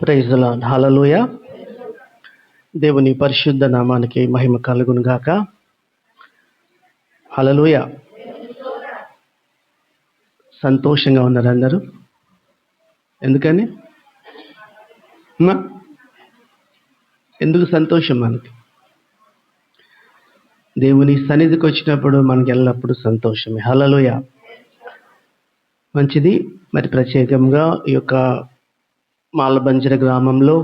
Praise the lord. హల్లెలూయా. దేవుని పరిశుద్ధ నామానికి మహిమ కలుగును గాక. హల్లెలూయా. సంతోషంగా ఉన్నారు అందరూ. ఎందుకని అమ్మా? ఎందుకు సంతోషం? మనకి దేవుని సన్నిధికి వచ్చినప్పుడు మనకి ఎల్లప్పుడూ సంతోషమే. హల్లెలూయా. మంచిది. మరి ప్రత్యేకంగా ఈ యొక్క మాలబంజర గ్రామంలో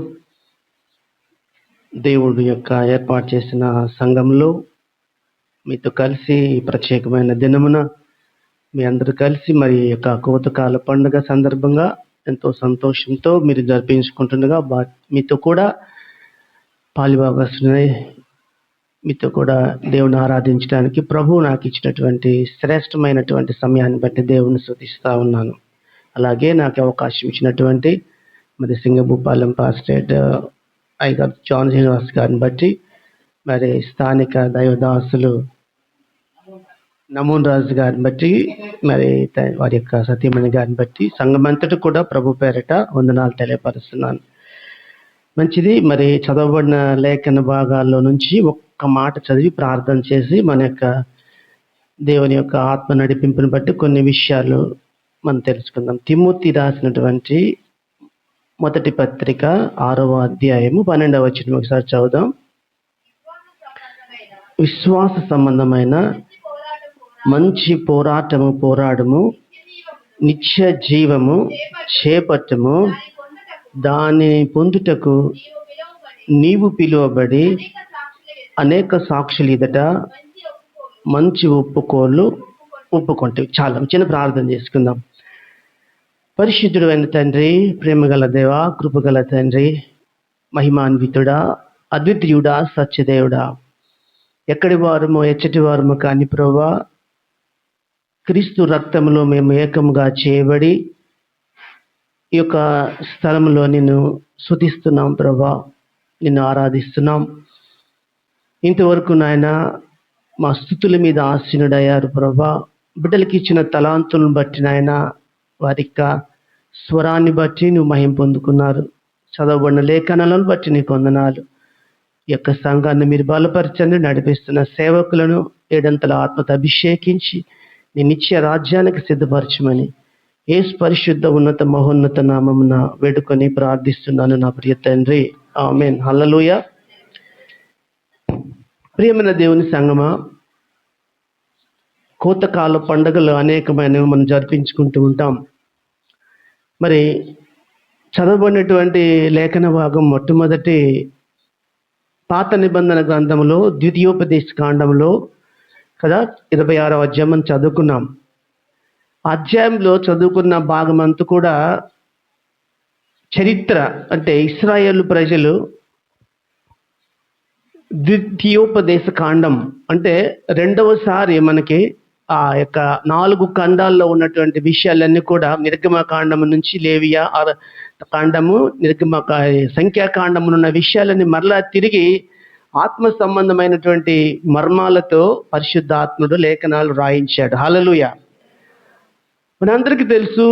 దేవుడు యొక్క ఏర్పాటు చేసిన సంఘంలో మీతో కలిసి ఈ ప్రత్యేకమైన దినమున మీ అందరూ కలిసి మరి ఈ యొక్క కోతకాల పండుగ సందర్భంగా ఎంతో సంతోషంతో మీరు జరిపించుకుంటుండగా మీతో కూడా పాలిభాగస్తున్నై మీతో కూడా దేవుని ఆరాధించడానికి ప్రభువు నాకు ఇచ్చినటువంటి శ్రేష్టమైనటువంటి సమయాన్ని బట్టి దేవుని స్తుతిస్తా ఉన్నాను. అలాగే నాకు అవకాశం ఇచ్చినటువంటి మరి సింగభూపాలెం పాస్టేట్ అయ్యగారు జాన్ శ్రీనివాస్ గారిని బట్టి, మరి స్థానిక దైవదాసులు నమోన్ రాజు గారిని బట్టి, మరి వారి యొక్క సతీమణి గారిని బట్టి సంఘమంతటి కూడా ప్రభు పేరిట వందనాలు తెలియపరుస్తున్నాను. మంచిది. మరి చదవబడిన లేఖన భాగాల్లో నుంచి ఒక్క మాట చదివి ప్రార్థన చేసి మన యొక్క దేవుని యొక్క ఆత్మ నడిపింపుని బట్టి కొన్ని విషయాలు మనం తెలుసుకుందాం. తిమోతి రాసినటువంటి మొదటి పత్రిక 6వ అధ్యాయము 12వ వచనం ఒకసారి చదువుదాం. విశ్వాస సంబంధమైన మంచి పోరాటము పోరాడము, నిత్య జీవము చేపట్టము, దానిని పొందుటకు నీవు పిలువబడి అనేక సాక్షులు ఎదుట మంచి ఒప్పుకుంటే చాలా చిన్న ప్రార్థన చేసుకుందాం. పరిశుద్ధుడు అయిన తండ్రి, ప్రేమగల దేవ, కృపగల తండ్రి, మహిమాన్వితుడా, అద్వితీయుడా, సత్యదేవుడా, ఎక్కడి వారమో ఎచ్చటి వారమో కాని ప్రభువా, క్రీస్తు రక్తంలో మేము ఏకముగా చేయబడి ఈ యొక్క స్థలంలో నిన్ను స్తుతిస్తున్నాం ప్రభువా, నిన్ను ఆరాధిస్తున్నాం. ఇంతవరకు నాయన మా స్తుతుల మీద ఆసీనుడయ్యారు ప్రభువా. బిడ్డలకి ఇచ్చిన తలాంతులను బట్టి నాయన వారి యొక్క స్వరాన్ని బట్టి నువ్వు మహిమ పొందుకున్నారు. చదవబడిన లేఖనాలను బట్టి నీకు వందనాలు. ఈ యొక్క సంఘాన్ని మీరు బలపరచండి. నడిపిస్తున్న సేవకులను ఏడంతల ఆత్మతో అభిషేకించి నీ నిత్య రాజ్యానికి సిద్ధపరచమని యేసు పరిశుద్ధ ఉన్నత మహోన్నత నామమున వేడుకొని ప్రార్థిస్తున్నాను నా ప్రియ తండ్రి. ఆమేన్. హల్లెలూయా. ప్రియమైన దేవుని సంగమా, కోతకాల పండుగలు అనేకమైనవి మనం జరిపించుకుంటూ ఉంటాం. మరి చదవబడినటువంటి లేఖన భాగం మొట్టమొదటి పాత నిబంధన గ్రంథంలో ద్వితీయోపదేశ కాండంలో కదా 26వ అధ్యాయం మనం చదువుకున్నాం. అధ్యాయంలో చదువుకున్న భాగం అంతా కూడా చరిత్ర, అంటే ఇశ్రాయేలు ప్రజలు ద్వితీయోపదేశ కాండం అంటే రెండవసారి మనకి ఆ యొక్క 4 ఖండాల్లో ఉన్నటువంటి విషయాలన్నీ కూడా నిర్గమకాండం నుంచి లేవియా కాండము, సంఖ్యాకాండము ఉన్న విషయాలన్నీ మరలా తిరిగి ఆత్మ సంబంధమైనటువంటి మర్మాలతో పరిశుద్ధాత్ముడు లేఖనాలు రాయించాడు. హల్లెలూయా. మనందరికీ తెలుసు,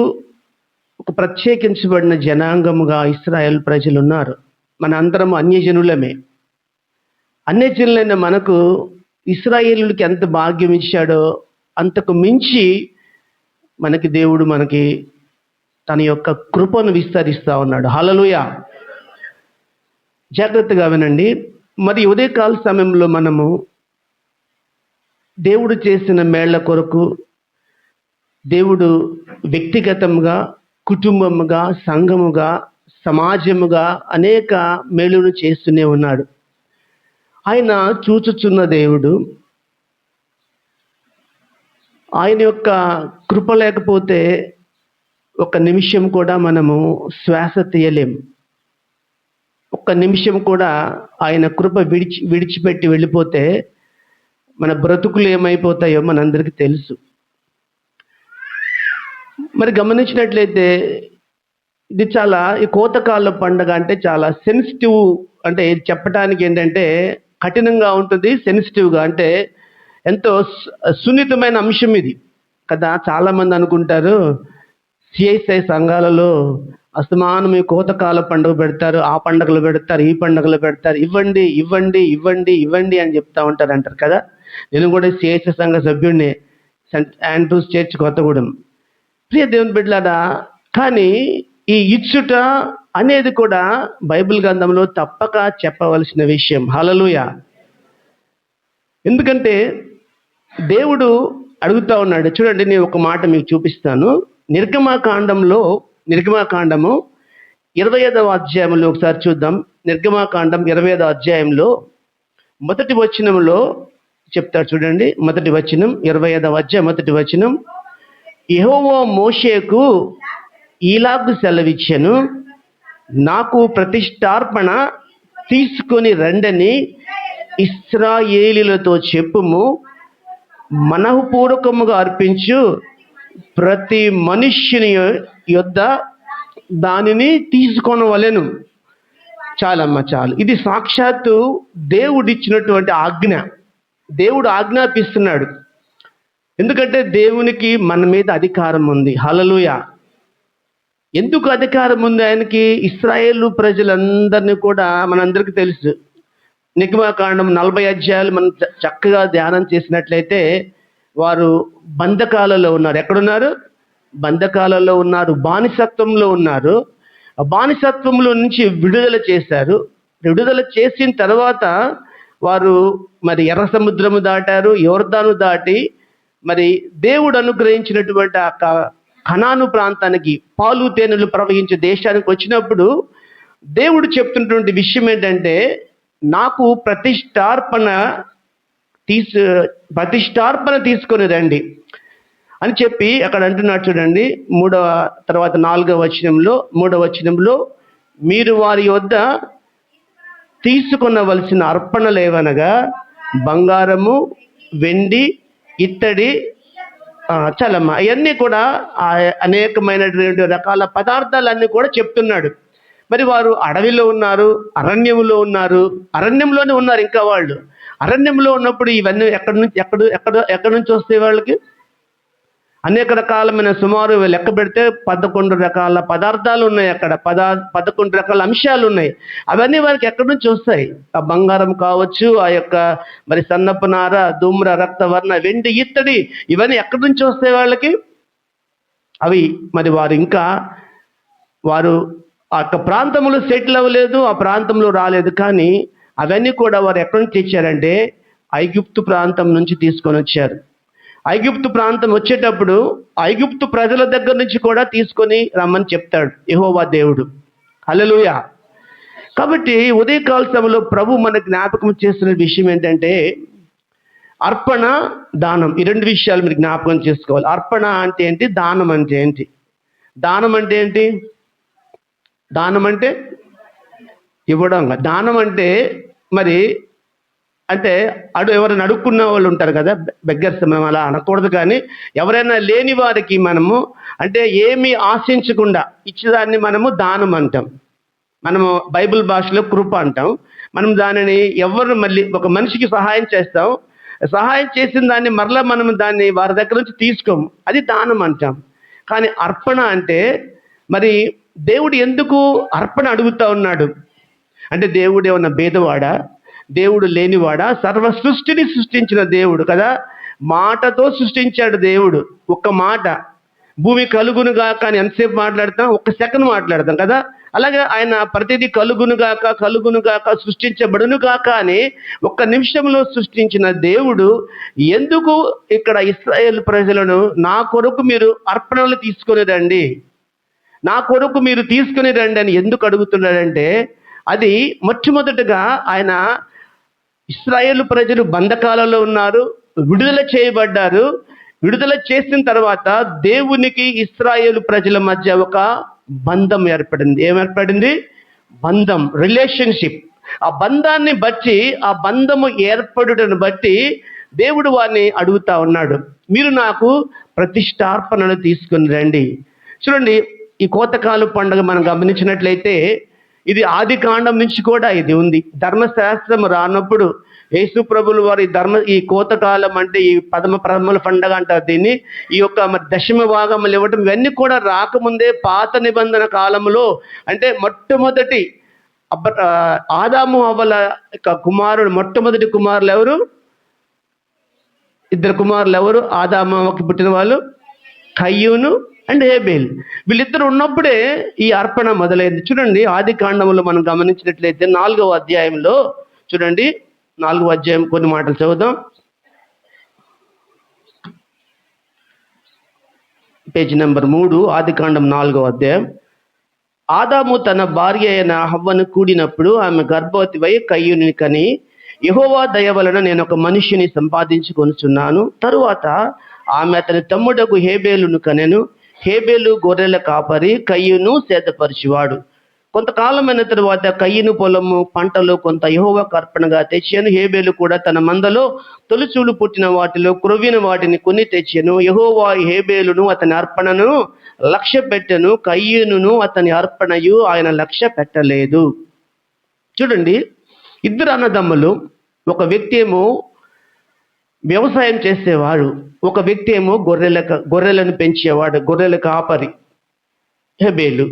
ఒక ప్రత్యేకించబడిన జనాంగముగా ఇశ్రాయేల్ ప్రజలు ఉన్నారు. మన అందరం అన్యజనులమే. అన్యజనులైన మనకు ఇశ్రాయేలుకి ఎంత భాగ్యం ఇచ్చాడో అంతకు మించి మనకి దేవుడు తన యొక్క కృపను విస్తరిస్తా ఉన్నాడు. హల్లెలూయా. జాగ్రత్తగా వినండి. మరి ఉదయకాల సమయంలో మనము దేవుడు చేసిన మేళ్ల కొరకు దేవుడు వ్యక్తిగతంగా, కుటుంబముగా, సంఘముగా, సమాజముగా అనేక మేలును చేస్తూనే ఉన్నాడు. ఆయన చూచుచున్న దేవుడు. ఆయన యొక్క కృప లేకపోతే ఒక నిమిషం కూడా మనము శ్వాస తీయలేం. ఒక్క నిమిషం కూడా ఆయన కృప విడిచిపెట్టి వెళ్ళిపోతే మన బ్రతుకులు ఏమైపోతాయో మనందరికీ తెలుసు. మరి గమనించినట్లయితే ఇది ఈ కోతకాల పండుగ అంటే చాలా సెన్సిటివ్, అంటే చెప్పటానికి ఏంటంటే కఠినంగా ఉంటుంది, సెన్సిటివ్గా, అంటే ఎంతో సున్నితమైన అంశం ఇది కదా. చాలామంది అనుకుంటారు సిఐసిఐ సంఘాలలో అస్తమానం ఈ కోతకాల పండుగ పెడతారు, ఆ పండుగలు పెడతారు, ఈ పండుగలు పెడతారు, ఇవ్వండి ఇవ్వండి ఇవ్వండి ఇవ్వండి అని చెప్తా ఉంటారు అంటారు కదా. నేను కూడా సిహెచ్ సంఘ సభ్యుడిని, సెంట్ ఆండ్రూస్ చర్చ్ కొత్తగూడెం. ప్రియ దేవుని బిడ్డలారా, కానీ ఈ ఇచ్చుట అనేది కూడా బైబిల్ గ్రంథంలో తప్పక చెప్పవలసిన విషయం. హల్లెలూయా. ఎందుకంటే దేవుడు అడుగుతా ఉన్నాడు. చూడండి, నేను ఒక మాట మీకు చూపిస్తాను. నిర్గమాకాండము 25వ అధ్యాయంలో ఒకసారి చూద్దాం. నిర్గమాకాండం 25వ అధ్యాయంలో మొదటి వచనంలో చెప్తాడు. చూడండి, మొదటి వచనం, 25వ అధ్యాయం మొదటి వచనం. యెహోవా మోషేకు ఈలాగు సెలవిచ్చెను, నాకు ప్రతిష్టార్పణ తీసుకొని రండని ఇశ్రాయేలీయులతో చెప్పుము. మనఃపూర్వకముగా అర్పించు ప్రతి మనుష్యుని యొద్ద దానిని తీసుకొనవలెను. చాలమ్మా చాలు. ఇది సాక్షాత్తు దేవుడిచ్చినటువంటి ఆజ్ఞ. దేవుడు ఆజ్ఞాపిస్తున్నాడు. ఎందుకంటే దేవునికి మన మీద అధికారం ఉంది. హల్లెలూయా. ఎందుకు అధికారం ఉంది ఆయనకి? ఇశ్రాయేలు ప్రజలందరినీ కూడా మనందరికీ తెలుసు. నిర్గమాకాండం 40 అధ్యాయాలు మనం చక్కగా ధ్యానం చేసినట్లయితే వారు బంధకాలలో ఉన్నారు. ఎక్కడున్నారు? బంధకాలలో ఉన్నారు, బానిసత్వంలో ఉన్నారు. ఆ బానిసత్వంలో నుంచి విడుదల చేశారు. విడుదల చేసిన తర్వాత వారు మరి ఎర్ర సముద్రము దాటారు, యోర్దాను దాటి మరి దేవుడు అనుగ్రహించినటువంటి ఆ కనాను ప్రాంతానికి, పాలు తేనెలు ప్రవహించే దేశానికి వచ్చినప్పుడు దేవుడు చెప్తున్నటువంటి విషయం ఏంటంటే, నాకు ప్రతిష్టార్పణ తీసుకొని రండి అని చెప్పి అక్కడ అంటున్నాడు. చూడండి, 4వ వచనంలో మీరు వారి వద్ద తీసుకొనవలసిన అర్పణలేవనగా బంగారము, వెండి, ఇత్తడి, చలమ్మ, ఇవన్నీ కూడా అనేకమైనటువంటి రకాల పదార్థాలన్నీ కూడా చెప్తున్నాడు. మరి వారు అడవిలో ఉన్నారు, అరణ్యంలోనే ఉన్నారు. ఇంకా వాళ్ళు అరణ్యంలో ఉన్నప్పుడు ఇవన్నీ ఎక్కడి నుంచి వస్తాయి వాళ్ళకి? అనేక రకాలమైన, సుమారు లెక్క పెడితే 11 రకాల పదార్థాలు ఉన్నాయి అక్కడ. 11 రకాల అంశాలు ఉన్నాయి. అవన్నీ వారికి ఎక్కడి నుంచి వస్తాయి? ఆ బంగారం కావచ్చు, ఆ యొక్క మరి సన్నపు నార, ధూమ్ర, రక్తవర్ణ, వెండి, ఇత్తడి, ఇవన్నీ ఎక్కడి నుంచి వస్తాయి వాళ్ళకి? అవి మరి వారు ఆ యొక్క ప్రాంతంలో సెటిల్ అవ్వలేదు, ఆ ప్రాంతంలో రాలేదు. కానీ అవన్నీ కూడా వారు ఎక్కడి నుంచి తెచ్చారంటే ఐగుప్తు ప్రాంతం నుంచి తీసుకొని వచ్చారు. ఐగుప్తు ప్రాంతం వచ్చేటప్పుడు ఐగుప్తు ప్రజల దగ్గర నుంచి కూడా తీసుకొని రమ్మని చెప్తాడు యెహోవా దేవుడు. హల్లెలూయా. కాబట్టి ఉదయకాల సమయంలో ప్రభు మన జ్ఞాపకం చేస్తున్న విషయం ఏంటంటే, అర్పణ, దానం. ఈ రెండు విషయాలు మీరు జ్ఞాపకం చేసుకోవాలి. అర్పణ అంటే ఏంటి? దానం అంటే ఏంటి? దానం అంటే ఏంటి? దానం అంటే ఇవ్వడం. దానం అంటే మరి అంటే ఎవరైనా అడుక్కున్న వాళ్ళు ఉంటారు కదా, బెగ్గర్స్. మనం అలా అనకూడదు, కానీ ఎవరైనా లేని వారికి మనము అంటే ఏమీ ఆశించకుండా ఇచ్చేదాన్ని మనము దానం అంటాం. మనము బైబిల్ భాషలో కృప అంటాం. మనం దానిని మళ్ళీ ఒక మనిషికి సహాయం చేస్తాం, సహాయం చేసిన దాన్ని మరలా మనం దాన్ని వారి దగ్గర నుంచి తీసుకోము, అది దానం అంటాం. కానీ అర్పణ అంటే మరి దేవుడు ఎందుకు అర్పణ అడుగుతా ఉన్నాడు అంటే, దేవుడు ఏమన్నా భేదవాడా? దేవుడు లేనివాడా? సర్వ సృష్టిని సృష్టించిన దేవుడు కదా. మాటతో సృష్టించాడు దేవుడు. ఒక్క మాట, భూమి కలుగునుగాక అని ఎంతసేపు మాట్లాడతాం? 1 సెకండ్ మాట్లాడతాం కదా. అలాగే ఆయన ప్రతిదీ కలుగునుగాక సృష్టించబడునుగాక అని 1 నిమిషంలో సృష్టించిన దేవుడు ఎందుకు ఇక్కడ ఇశ్రాయేలు ప్రజలను నా కొరకు మీరు అర్పణలు తీసుకొని రండి, నా కొరకు మీరు తీసుకుని రండి అని ఎందుకు అడుగుతున్నాడంటే, అది మొట్టమొదటిగా ఆయన ఇశ్రాయేలు ప్రజలు బంధకాలలో ఉన్నారు, విడుదల చేయబడ్డారు. విడుదల చేసిన తర్వాత దేవునికి ఇశ్రాయేలు ప్రజల మధ్య ఒక బంధం ఏర్పడింది. ఏమేర్పడింది? బంధం, రిలేషన్షిప్. ఆ బంధాన్ని బట్టి, ఆ బంధము ఏర్పడుటను బట్టి దేవుడు వారిని అడుగుతా ఉన్నాడు, మీరు నాకు ప్రతిష్టార్పణను తీసుకుని రండి. చూడండి, ఈ కోతకాలు పండుగ మనం గమనించినట్లయితే ఇది ఆది కాండం నుంచి కూడా ఇది ఉంది. ధర్మశాస్త్రం రానప్పుడు యేసు ప్రభులు వారి ఈ కోతకాలం అంటే ఈ ప్రథమల పండగ అంటారు దీన్ని. ఈ యొక్క మరి దశమ భాగములు ఇవ్వటం ఇవన్నీ కూడా రాకముందే పాత నిబంధన కాలంలో, అంటే మొట్టమొదటి ఆదాము హవ్వల కుమారుడు, మొట్టమొదటి కుమారులు ఎవరు? ఇద్దరు కుమారులు ఎవరు ఆదాము హవ్వకి పుట్టిన వాళ్ళు? కయ్యూను అండ్ హేబేల్. వీళ్ళిద్దరు ఉన్నప్పుడే ఈ అర్పణ మొదలైంది. చూడండి, ఆది కాండంలో మనం గమనించినట్లయితే 4వ అధ్యాయంలో చూడండి, 4వ అధ్యాయం కొన్ని మాటలు చదువుదాం. పేజీ నెంబర్ 3, ఆది కాండం 4వ అధ్యాయం. ఆదాము తన భార్య అయిన హవ్వను కూడినప్పుడు ఆమె గర్భవతివై కయ్యూని కని, యెహోవా దయ వలన నేను ఒక మనిషిని సంపాదించుకొనుచున్నాను. తరువాత ఆమె అతని తమ్ముడకు హేబేలును కనెను. హేబేలు గొర్రెల కాపరి, కయ్యూను సేదపరిచివాడు. కొంతకాలమైన తరువాత కయ్యూను పొలము పంటలు కొంత యెహోవాకు అర్పణగా తెచ్చాను. హేబేలు కూడా తన మందలో తొలిచూలు పుట్టిన వాటిలో క్రొవ్విన వాటిని కొని తెచ్చాను. యెహోవా హేబేలును అతని అర్పణను లక్ష్య పెట్టెను, కయ్యూనును అతని అర్పణయు ఆయన లక్ష్య పెట్టలేదు. చూడండి, ఇద్దరు అన్నదమ్ములు. ఒక వ్యక్తి ఏమో వ్యవసాయం చేసేవాడు, ఒక వ్యక్తి ఏమో గొర్రెలను పెంచేవాడు, గొర్రెల కాపరి హేబేలు.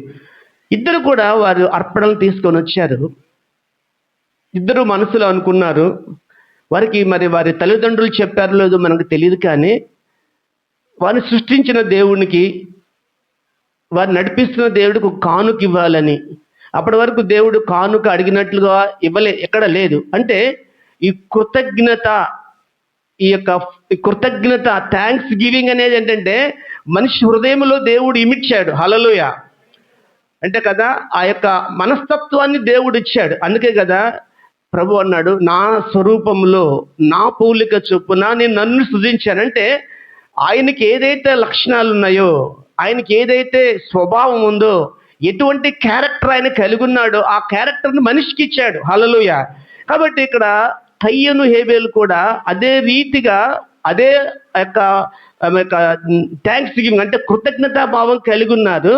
ఇద్దరు కూడా వారు అర్పణలు తీసుకొని వచ్చారు. ఇద్దరు మనసులో అనుకున్నారు. వారికి మరి వారి తల్లిదండ్రులు చెప్పారో లేదో మనకు తెలియదు, కానీ వారిని సృష్టించిన దేవునికి, వారిని నడిపిస్తున్న దేవుడికి ఒక కానుక ఇవ్వాలని. అప్పటి వరకు దేవుడు కానుక అడిగినట్లుగా ఎక్కడ లేదు. అంటే ఈ కృతజ్ఞత, థ్యాంక్స్ గివింగ్ అనేది ఏంటంటే మనిషి హృదయంలో దేవుడు ఇమిడ్చాడు. హల్లెలూయా అంటే కదా, ఆ యొక్క మనస్తత్వాన్ని దేవుడు ఇచ్చాడు. అందుకే కదా ప్రభు అన్నాడు, నా స్వరూపంలో నా పోలిక చొప్పున నేను నన్ను సృజించానంటే ఆయనకి ఏదైతే లక్షణాలు ఉన్నాయో, ఆయనకి ఏదైతే స్వభావం ఉందో, ఎటువంటి క్యారెక్టర్ ఆయన కలిగి ఉన్నాడో ఆ క్యారెక్టర్ని మనిషికి ఇచ్చాడు. హల్లెలూయా. కాబట్టి ఇక్కడ కయ్యూను హేబేలు కూడా అదే రీతిగా అదే యొక్క థ్యాంక్స్ గివింగ్ అంటే కృతజ్ఞతా భావం కలిగి ఉన్నారు.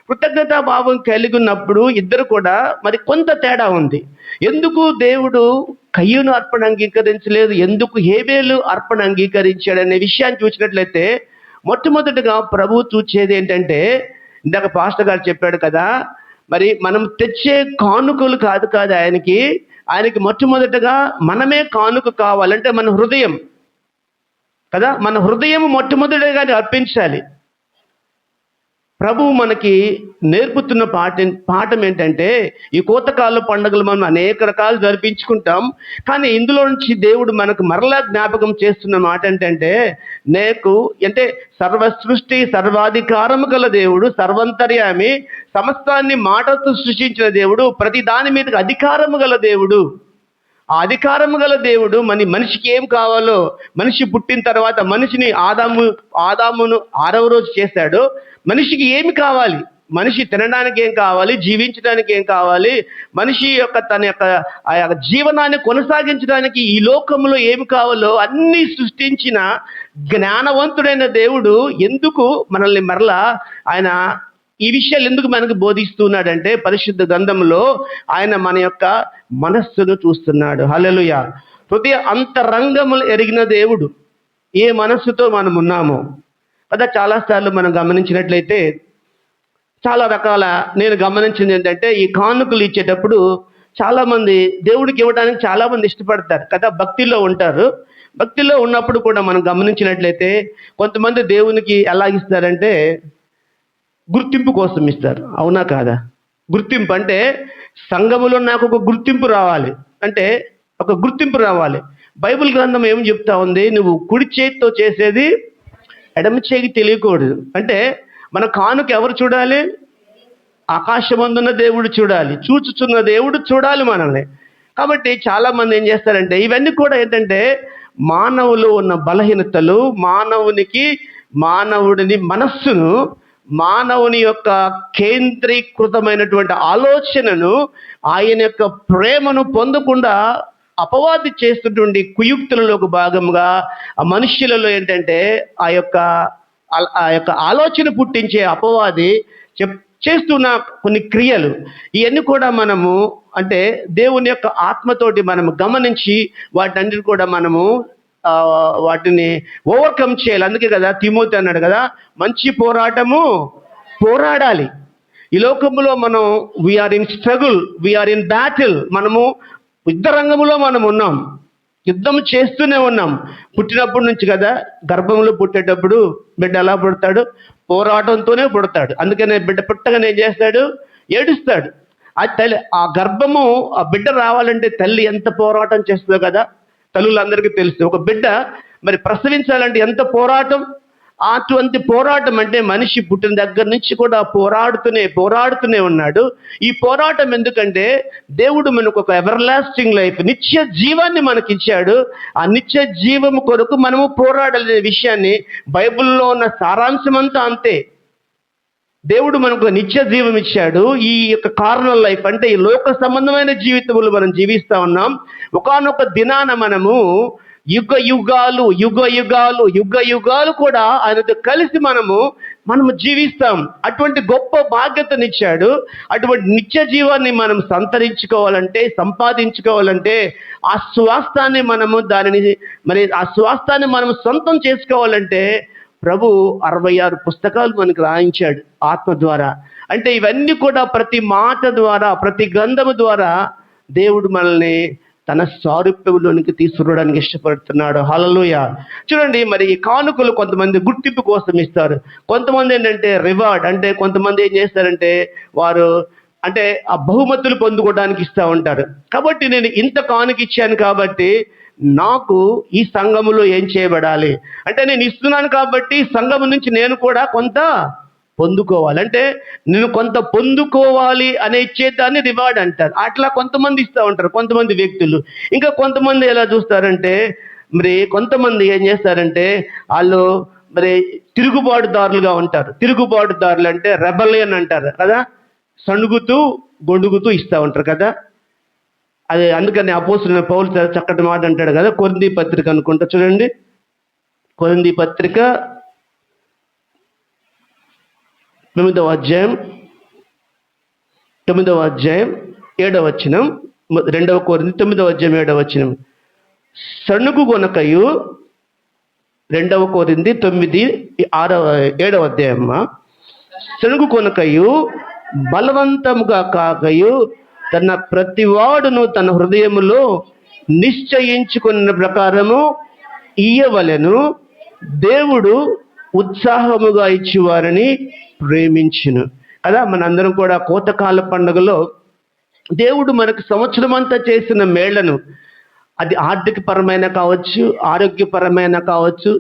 కృతజ్ఞతా భావం కలిగి ఉన్నప్పుడు ఇద్దరు కూడా మరి కొంత తేడా ఉంది. ఎందుకు దేవుడు కయ్యూను అర్పణ అంగీకరించలేదు, ఎందుకు హేబేలు అర్పణ అంగీకరించాడనే విషయాన్ని చూసినట్లయితే, మొట్టమొదటిగా ప్రభు చూచేది ఏంటంటే, ఇందాక పాస్టర్ గారు చెప్పాడు కదా, మరి మనం తెచ్చే కానుకలు కాదు ఆయనకి మొట్టమొదటిగా మనమే కానుక కావాలంటే మన హృదయం కదా, మన హృదయం మొట్టమొదటిగా అర్పించాలి. ప్రభువు మనకి నేర్పుతున్న పాఠం ఏంటంటే, ఈ కోతకాల పండుగలు మనం అనేక రకాలు జరిపించుకుంటాం, కానీ ఇందులో నుంచి దేవుడు మనకు మరలా జ్ఞాపకం చేస్తున్న మాట ఏంటంటే, అంటే సర్వ సృష్టి సర్వాధికారము గల దేవుడు, సర్వంతర్యామి, సమస్తాన్ని మాటతో సృష్టించిన దేవుడు, ప్రతి దాని మీదకి అధికారము గల దేవుడు. ఆ అధికారము గల దేవుడు మనిషికి ఏం కావాలో, మనిషి పుట్టిన తర్వాత మనిషిని ఆదామును 6వ రోజు చేశాడు. మనిషికి ఏమి కావాలి, మనిషి తినడానికి ఏం కావాలి, జీవించడానికి ఏం కావాలి, మనిషి తన యొక్క జీవనాన్ని కొనసాగించడానికి ఈ లోకంలో ఏమి కావాలో అన్నీ సృష్టించిన జ్ఞానవంతుడైన దేవుడు ఎందుకు మనల్ని మరలా ఆయన ఈ విషయాలు ఎందుకు మనకు బోధిస్తున్నాడంటే, పరిశుద్ధ గ్రంథంలో ఆయన మన యొక్క మనస్సును చూస్తున్నాడు. హల్లెలూయా. హృదయ అంతరంగములు ఎరిగిన దేవుడు. ఏ మనస్సుతో మనం ఉన్నామో కదా. చాలాసార్లు మనం గమనించినట్లయితే చాలా రకాల, నేను గమనించింది ఏంటంటే, ఈ కానుకలు ఇచ్చేటప్పుడు చాలామంది దేవుడికి ఇవ్వడానికి చాలామంది ఇష్టపడతారు కదా, భక్తిలో ఉంటారు. భక్తిలో ఉన్నప్పుడు కూడా మనం గమనించినట్లయితే కొంతమంది దేవునికి ఎలా ఇస్తారంటే గుర్తింపు కోసం ఇస్తారు. అవునా కాదా? గుర్తింపు అంటే సంఘములో నాకు ఒక గుర్తింపు రావాలి, అంటే ఒక గుర్తింపు రావాలి. బైబిల్ గ్రంథం ఏం చెప్తా ఉంది, నువ్వు కుడి చేతితో చేసేది ఎడమ చేతికి తెలియకూడదు. అంటే మన కానుక ఎవరు చూడాలి? ఆకాశమందున్న దేవుడు చూడాలి, చూచుచున్న దేవుడు చూడాలి మనల్ని. కాబట్టి చాలామంది ఏం చేస్తారంటే, ఇవన్నీ కూడా ఏంటంటే మానవులు ఉన్న బలహీనతలు, మానవుడిని మనస్సును, మానవుని యొక్క కేంద్రీకృతమైనటువంటి ఆలోచనను, ఆయన యొక్క ప్రేమను పొందకుండా అపవాది చేస్తున్నటువంటి కుయుక్తులలో ఒక భాగంగా ఆ మనుష్యులలో ఏంటంటే ఆ యొక్క ఆలోచన పుట్టించే అపవాది చేస్తున్న కొన్ని క్రియలు, ఇవన్నీ కూడా మనము అంటే దేవుని యొక్క ఆత్మతోటి మనము గమనించి వాటన్నిటి కూడా మనము వాటిని ఓవర్కమ్ చేయాలి. అందుకే కదా తిమోతి అన్నాడు కదా, మంచి పోరాటము పోరాడాలి. ఈ లోకంలో మనం we are in struggle, we are in battle. మనము యుద్ధ రంగంలో మనం ఉన్నాం, యుద్ధం చేస్తూనే ఉన్నాం. పుట్టినప్పటి నుంచి కదా, గర్భంలో పుట్టేటప్పుడు బిడ్డ ఎలా పుడతాడు? పోరాటంతోనే పుడతాడు. అందుకనే బిడ్డ పుట్టగానే ఏం చేస్తాడు? ఏడుస్తాడు. ఆ తల్లి, ఆ గర్భము, ఆ బిడ్డ రావాలంటే తల్లి ఎంత పోరాటం చేస్తుందో కదా తల్లులందరికీ తెలుసు. ఒక బిడ్డ మరి ప్రసవించాలంటే ఎంత పోరాటం. అటువంటి పోరాటం అంటే మనిషి పుట్టిన దగ్గర నుంచి కూడా పోరాడుతూనే ఉన్నాడు. ఈ పోరాటం ఎందుకంటే దేవుడు మనకు ఒక ఎవర్లాస్టింగ్ లైఫ్, నిత్య జీవాన్ని మనకి ఇచ్చాడు. ఆ నిత్య జీవము కొరకు మనము పోరాడాలనే విషయాన్ని బైబిల్లో ఉన్న సారాంశం అంతా అంతే. దేవుడు మనకు నిత్య జీవం ఇచ్చాడు. ఈ యొక్క కార్నల్ లైఫ్ అంటే ఈ లోక సంబంధమైన జీవితములు మనం జీవిస్తా ఉన్నాం. ఒకానొక దినాన మనము యుగ యుగాలు కూడా ఆయనతో కలిసి మనము జీవిస్తాం. అటువంటి గొప్ప బాధ్యతనిచ్చాడు. అటువంటి నిత్య జీవాన్ని మనం సంపాదించుకోవాలంటే ఆ స్వాస్థాన్ని ఆ స్వాస్థాన్ని మనం సొంతం చేసుకోవాలంటే ప్రభు 66 పుస్తకాలు మనకు రాయించాడు ఆత్మ ద్వారా. అంటే ఇవన్నీ కూడా ప్రతి మాట ద్వారా, ప్రతి గ్రంథము ద్వారా దేవుడు మనల్ని తన సారూప్యంలోనికి తీసుకురావడానికి ఇష్టపడుతున్నాడు. హల్లెలూయా. చూడండి, మరి ఈ కానుకలు కొంతమంది గుర్తింపు కోసం ఇస్తారు, కొంతమంది ఏంటంటే రివార్డ్, అంటే కొంతమంది ఏం చేస్తారంటే వారు అంటే ఆ బహుమతులు పొందుకోవడానికి ఇస్తూ ఉంటారు. కాబట్టి నేను ఇంత కానుక ఇచ్చాను కాబట్టి నాకు ఈ సంఘములో ఏం చేయబడాలి అంటే, నేను ఇస్తున్నాను కాబట్టి సంఘము నుంచి నేను కూడా కొంత పొందుకోవాలి. అంటే నేను కొంత పొందుకోవాలి అనే ఇచ్చేదాన్ని రివార్డ్ అంటారు. అట్లా కొంతమంది ఇస్తూ ఉంటారు, కొంతమంది వ్యక్తులు. ఇంకా కొంతమంది ఎలా చూస్తారంటే, మరి కొంతమంది ఏం చేస్తారంటే వాళ్ళు మరి తిరుగుబాటుదారులుగా ఉంటారు. తిరుగుబాటుదారులు అంటే రెబలియన్ అంటారు కదా, సణుగుతూ గొడుగుతూ ఇస్తూ ఉంటారు కదా. అదే అందుకని అపోస్తలుడైన పౌలు చక్కటి మాట అంటాడు కదా, కొరింథీ పత్రిక అనుకుంటా, చూడండి, కొరింథీ పత్రిక 9వ అధ్యాయం 7వ వచనం, 2వ కొరింథీ 9వ అధ్యాయం 7వ వచనం. సణుగు గొనకయు, 2వ కొరింథీ 7వ అధ్యాయం, సణుగు కొనకయు బలవంతముగా కాకయు తన ప్రతివాడును తన హృదయములో నిశ్చయించుకున్న ప్రకారము ఇయ్యవలెను, దేవుడు ఉత్సాహముగా ఇచ్చేవారిని ప్రేమించును కదా. మనందరం కూడా కోతకాల పండుగలో దేవుడు మనకు సంవత్సరం అంతా చేసిన మేళ్లను, అది ఆర్థిక పరమైన కావచ్చు, ఆరోగ్యపరమైన కావచ్చు,